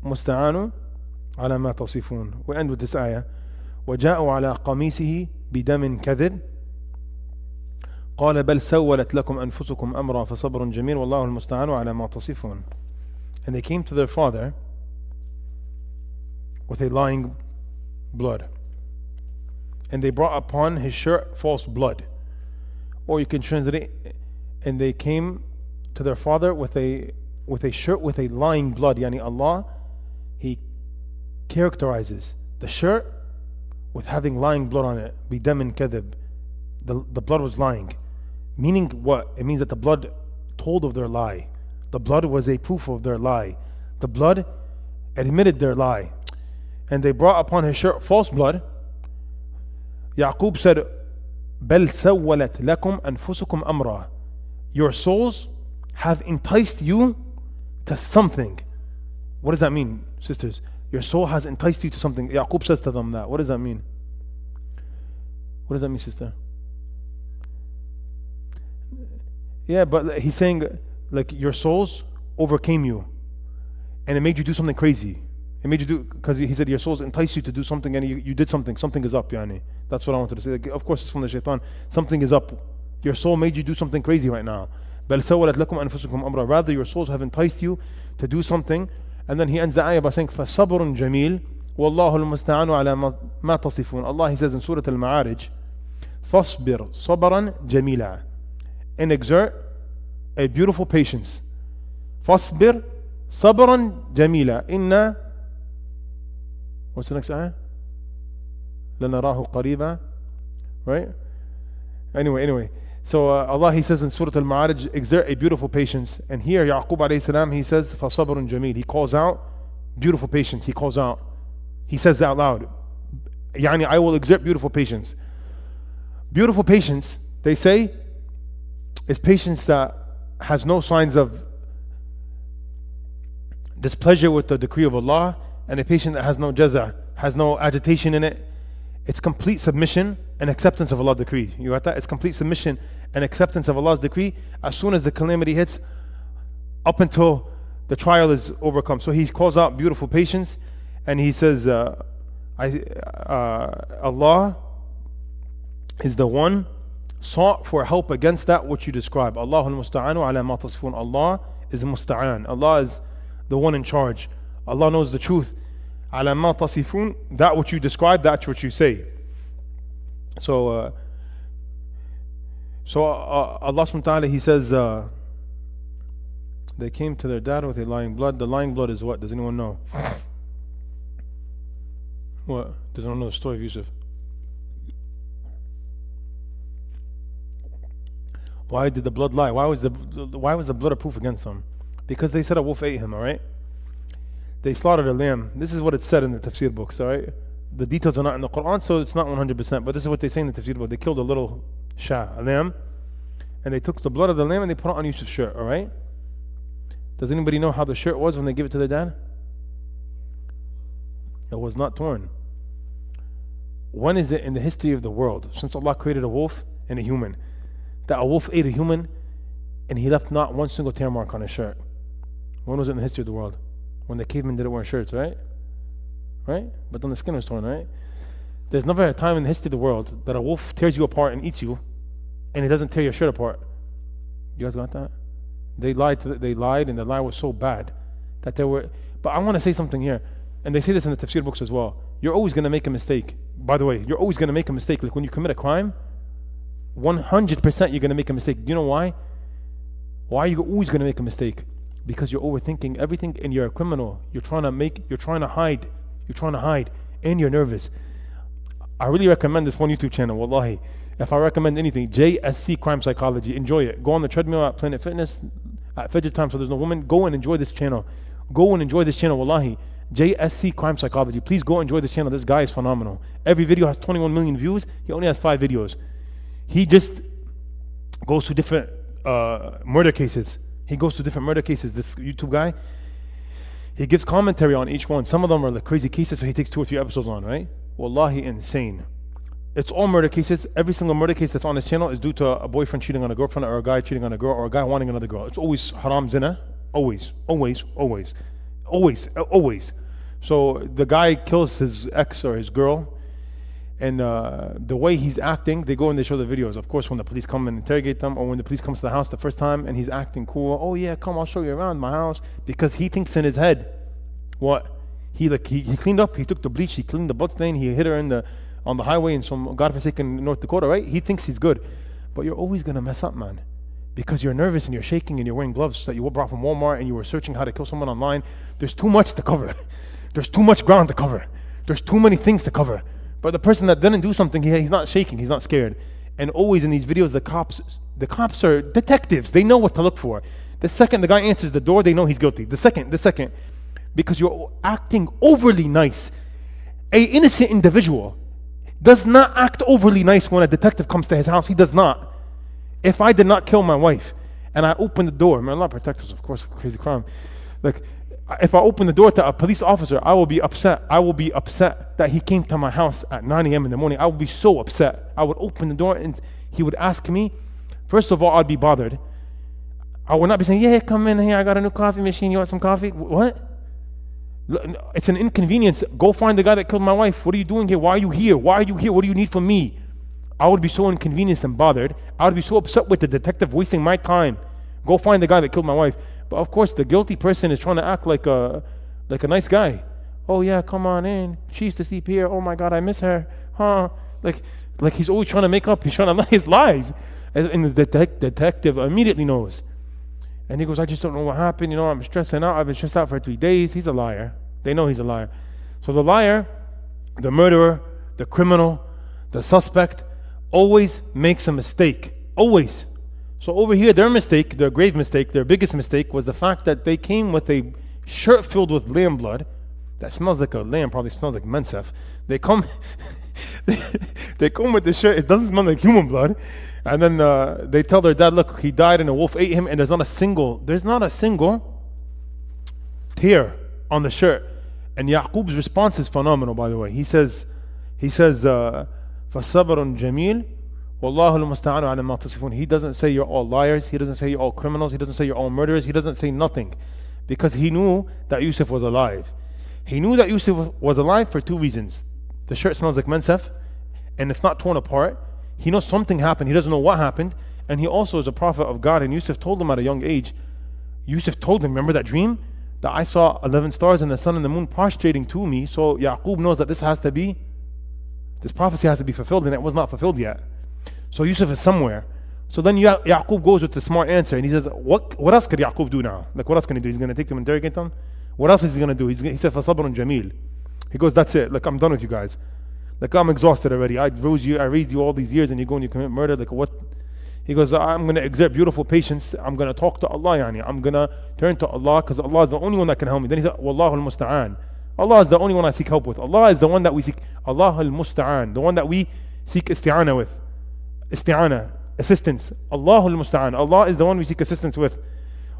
الْمُسْتَعَانُ عَلَى مَا تَصِفُونَ. We end with this ayah. وَجَاءُوا عَلَىٰ قَمِيصِهِ بِدَمٍ كَذِبٍ قَالَ بَلْ سَوَّلَتْ لَكُمْ أَنفُسُكُمْ أَمْرًا فَصَبْرٌ جَمِيلٌ وَاللَّهُ الْمُسْتَعَانُ عَلَى مَا تَصِفُونَ. And they came to their father with a lying blood, and they brought upon his shirt false blood. Or you can translate it, and they came to their father with a shirt with a lying blood. Yani Allah, He characterizes the shirt with having lying blood on it. Bidamin kadhib. The blood was lying. Meaning what? It means that the blood told of their lie. The blood was a proof of their lie. The blood admitted their lie. And they brought upon his shirt false blood. Yaqub said, بَلْ سَوَّلَتْ لَكُمْ أَنفُسُكُمْ أَمْرًا. Your souls have enticed you to something. What does that mean, sisters? Your soul has enticed you to something. Yaqub says to them that. What does that mean? What does that mean, sister? Yeah, but he's saying like your souls overcame you and it made you do something crazy. It made you do, because he said your souls enticed you to do something and you did something. Something is up, yani. That's what I wanted to say. Like, of course it's from the shaitan. Something is up. Your soul made you do something crazy right now. بل سولت لكم أنفسكم أمرا. Rather, your souls have enticed you to do something. And then he ends the ayah by saying فَصَبْرٌ جَمِيلٌ وَاللَّهُ الْمُسْتَعَانُ عَلَى مَا تَصِفُونَ. Allah, he says in Surah Al-Ma'arij, فَاصْبِرْ صَبْرًا جَمِيلًا, and exert a beautiful patience. فَاصْبِرْ صَبْرًا جَمِيلًا إِنَّا, what's the next ayah? لَنَرَاهُ قَرِيبًا. Right? Anyway. So Allah, he says in Surah Al-Ma'arij, exert a beautiful patience. And here Yaqub alayhi salam, he says فَصَبْرٌ جَمِيلٌ. He calls out beautiful patience. He calls out, he says out loud, يعني I will exert beautiful patience. Beautiful patience, they say, is patience that has no signs of displeasure with the decree of Allah, and a patience that has no jaza, has no agitation in it. It's complete submission and acceptance of Allah's decree. You got that? It's complete submission and acceptance of Allah's decree as soon as the calamity hits, up until the trial is overcome. So he calls out beautiful patience, and he says, Allah is the one sought for help against that which you describe. Allahul musta'anu ala ma tasifun. Allah is musta'an. Allah is the one in charge. Allah knows the truth. Ala ma tasifun, that which you describe, that which you say. So Allah subhanahu wa ta'ala, he says, they came to their dad with a lying blood. The lying blood is what? Does anyone know? What? Does anyone know the story of Yousuf? Why did the blood lie? Why was the blood a proof against them? Because they said a wolf ate him, alright? They slaughtered a lamb. This is what it said in the Tafseer books, alright? The details are not in the Quran, so it's not 100%, but this is what they say in the Tafseer book. They killed a little a lamb, and they took the blood of the lamb and they put it on Yousuf's shirt, alright? Does anybody know how the shirt was when they gave it to their dad? It was not torn. When is it in the history of the world, since Allah created a wolf and a human, that a wolf ate a human and he left not one single tear mark on his shirt? When was it in the history of the world? When the cavemen didn't wear shirts, right? Right? But then the skin was torn, right? There's never a time in the history of the world that a wolf tears you apart and eats you, and he doesn't tear your shirt apart. You guys got that? They lied, and the lie was so bad that they were. But I want to say something here, and they say this in the Tafseer books as well. You're always going to make a mistake. By the way, you're always going to make a mistake. Like when you commit a crime, 100% you're going to make a mistake. Do you know why? Why are you always going to make a mistake? Because you're overthinking everything, and you're a criminal. You're trying to hide, and you're nervous. I really recommend this one YouTube channel, wallahi. If I recommend anything, JSC Crime Psychology, enjoy it. Go on the treadmill at Planet Fitness at Fajr time, so there's no woman. Go and enjoy this channel. Wallahi. JSC Crime Psychology. Please go enjoy this channel. This guy is phenomenal. Every video has 21 million views. He only has 5 videos. He just goes to different murder cases. This YouTube guy, he gives commentary on each one. Some of them are like crazy cases, so he takes 2 or 3 episodes on, right? Wallahi, insane. It's all murder cases. Every single murder case that's on his channel is due to a boyfriend cheating on a girlfriend, or a guy cheating on a girl, or a guy wanting another girl. It's always haram zina. Always. So the guy kills his ex or his girl, and the way he's acting, they go and they show the videos. Of course, when the police come and interrogate them, or when the police comes to the house the first time and he's acting cool, oh yeah, come, I'll show you around my house, because he thinks in his head, what? He cleaned up, he took the bleach, he cleaned the blood stain, he hit her on the highway in some godforsaken North Dakota, right? He thinks he's good. But you're always gonna mess up, man. Because you're nervous and you're shaking and you're wearing gloves that you brought from Walmart, and you were searching how to kill someone online. There's too much to cover. There's too much ground to cover. There's too many things to cover. But the person that didn't do something, he's not shaking, he's not scared. And always in these videos, the cops are detectives. They know what to look for. The second the guy answers the door, they know he's guilty. The second. Because you're acting overly nice. An innocent individual does not act overly nice when a detective comes to his house. He does not. If I did not kill my wife and I opened the door, may Allah protect us, of course, from crazy crime. Like, if I open the door to a police officer, I will be upset. I will be upset that he came to my house at 9 a.m. in the morning. I would be so upset. I would open the door and he would ask me. First of all, I'd be bothered. I would not be saying, yeah, come in here, I got a new coffee machine, you want some coffee? What? It's an inconvenience. Go find the guy that killed my wife. What are you doing here? Why are you here? What do you need from me? I would be so inconvenienced and bothered. I would be so upset with the detective wasting my time Go find the guy that killed my wife. But of course, the guilty person is trying to act like a nice guy. Oh yeah, come on in. She used to sleep here. Oh my God, I miss her. Huh? Like he's always trying to make up. He's trying to lie his lies. And the detective immediately knows. And he goes, I just don't know what happened. You know, I'm stressing out. I've been stressed out for 3 days. He's a liar. They know he's a liar. So the liar, the murderer, the criminal, the suspect always makes a mistake. Always. So over here, their mistake, their grave mistake, their biggest mistake was the fact that they came with a shirt filled with lamb blood that smells like a lamb, probably smells like mensef. They come they come with the shirt, it doesn't smell like human blood. And then they tell their dad, look, he died and a wolf ate him, and there's not a single tear on the shirt. And Yaqub's response is phenomenal, by the way. He says, فَصَبْرٌ جَمِيلٌ وَاللَّهُ الْمُسْتَعَانُ عَلَى مَا تَصِفُونَ. He doesn't say you're all liars. He doesn't say you're all criminals. He doesn't say you're all murderers. He doesn't say nothing. Because he knew that Yousuf was alive. He knew that Yousuf was alive for 2 reasons. The shirt smells like mensef, and it's not torn apart. He knows something happened. He doesn't know what happened. And he also is a prophet of God. And Yousuf told him at a young age, Yousuf told him, remember that dream? That I saw 11 stars and the sun and the moon prostrating to me. So Yaqub knows that this prophecy has to be fulfilled, and it was not fulfilled yet. So Yousuf is somewhere. So then Yaqub goes with the smart answer, and he says, what else could Yaqub do now? Like, what else can he do? He's going to take them and interrogate them? What else is he going to do? He said, فَصَبْرٌ جَمِيلٌ. He goes, that's it. Like, I'm done with you guys. Like, I'm exhausted already. I raised you all these years, and you go and you commit murder. Like, what? He goes, I'm going to exert beautiful patience. I'm going to talk to Allah, yani. I'm going to turn to Allah, because Allah is the only one that can help me. Then he said, Wallahu al-musta'an. Allah is the only one I seek help with. Allah is the one that we seek. Allah al-musta'an. The one that we seek isti'ana with. Isti'ana. Assistance. Allah al-musta'an. Allah is the one we seek assistance with.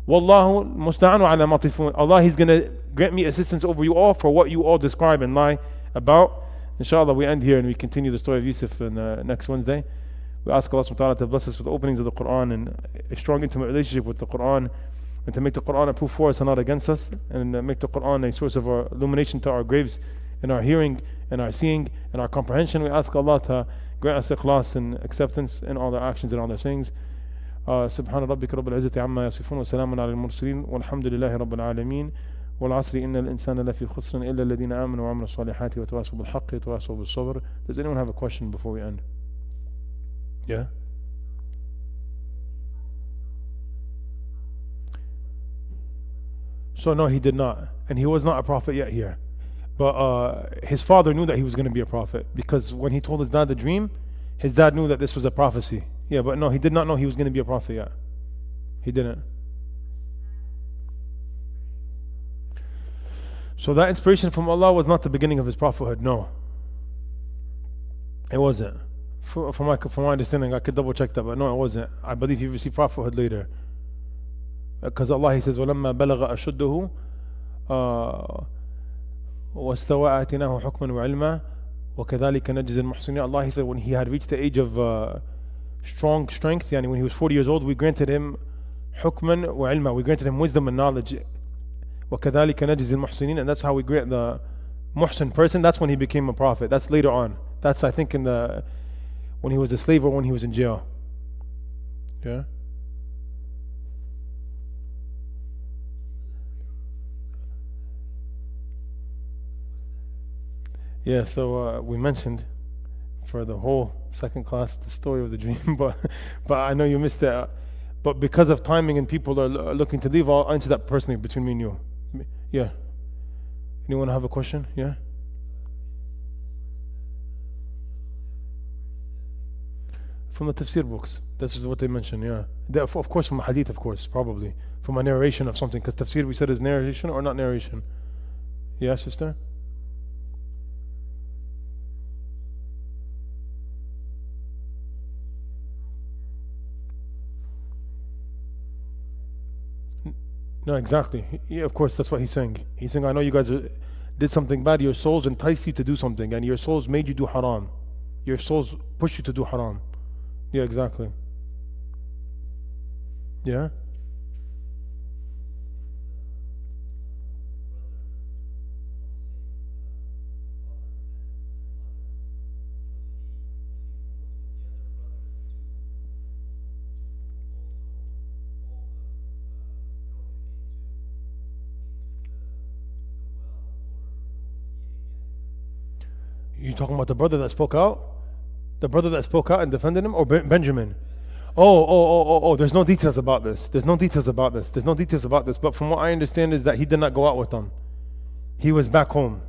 Wallahu al-musta'an ala ma tasifun. Allah, He's going to grant me assistance over you all for what you all describe and lie about. Inshallah, we end here and we continue the story of Yousuf next Wednesday. We ask Allah subhanahu wa ta'ala to bless us with the openings of the Quran and a strong intimate relationship with the Quran, and to make the Quran a proof for us and not against us, and make the Quran a source of our illumination to our graves, in our hearing, and our seeing, and our comprehension. We ask Allah to grant us ikhlas and acceptance in all our actions and all our sayings. سبحان ربك رب العزة عما يصفون وسلام على المرسلين والحمد لله رب العالمين والعصر إن الإنسان لفي خسر إلا الذين آمنوا وعملوا الصالحات وتواصوا بالحق وتواصوا بالصبر. Does anyone have a question before we end? Yeah? So no, he did not. And he was not a prophet yet here. But his father knew that he was going to be a prophet, because when he told his dad the dream, his dad knew that this was a prophecy. Yeah, but no, he did not know he was going to be a prophet yet. He didn't. So that inspiration from Allah was not the beginning of his prophethood, no. It wasn't. From my understanding, I could double check that, but no, it wasn't. I believe he received prophethood later. Because Allah, He says, وَلَمَّا بَلَغَ أَشُدُّهُ وَاسْتَوَى آتِنَاهُ حُكْمًا وَعِلْمًا وَكَذَلِكَ نَجْزِي الْمُحْسِنِينَ. Allah, He said, when he had reached the age of strong strength, yani when he was 40 years old, we granted him حُكْمًا وَعِلْمًا. We granted him wisdom and knowledge. وَكَذَلِكَ نَجْزِي الْمُحْسِنِينَ. And that's how we grant the muhsin person. That's when he became a prophet. That's later on. That's, I think, when he was a slave or when he was in jail. Yeah? Yeah, so we mentioned for the whole second class the story of the dream, but I know you missed it. But because of timing and people are looking to leave, I'll answer that personally between me and you. Yeah. Anyone have a question? Yeah? From the Tafseer books. This is what they mention, yeah. Of course from a hadith, of course, probably. From a narration of something, because Tafseer we said is narration or not narration. Yeah, sister? No, exactly. Yeah, of course, that's what he's saying. He's saying, I know you guys did something bad. Your souls enticed you to do something, and your souls made you do haram. Your souls pushed you to do haram. Yeah, exactly. Yeah? You talking about the brother that spoke out? The brother that spoke out and defended him, or Benjamin? Oh, there's no details about this. There's no details about this. There's no details about this. But from what I understand is that he did not go out with them. He was back home.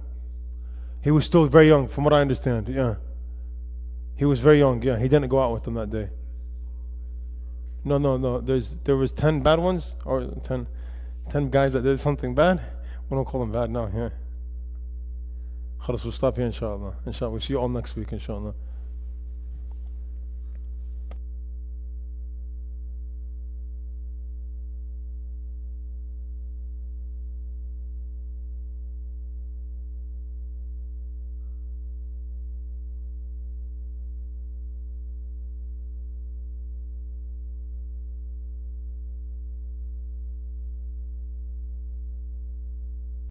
He was still very young, from what I understand. Yeah. He was very young. Yeah. He didn't go out with them that day. No. There was 10 bad ones, or 10 guys that did something bad. We don't call them bad now. Yeah. خلاص, we'll stop here, inshallah. Inshallah. We'll see you all next week, inshallah.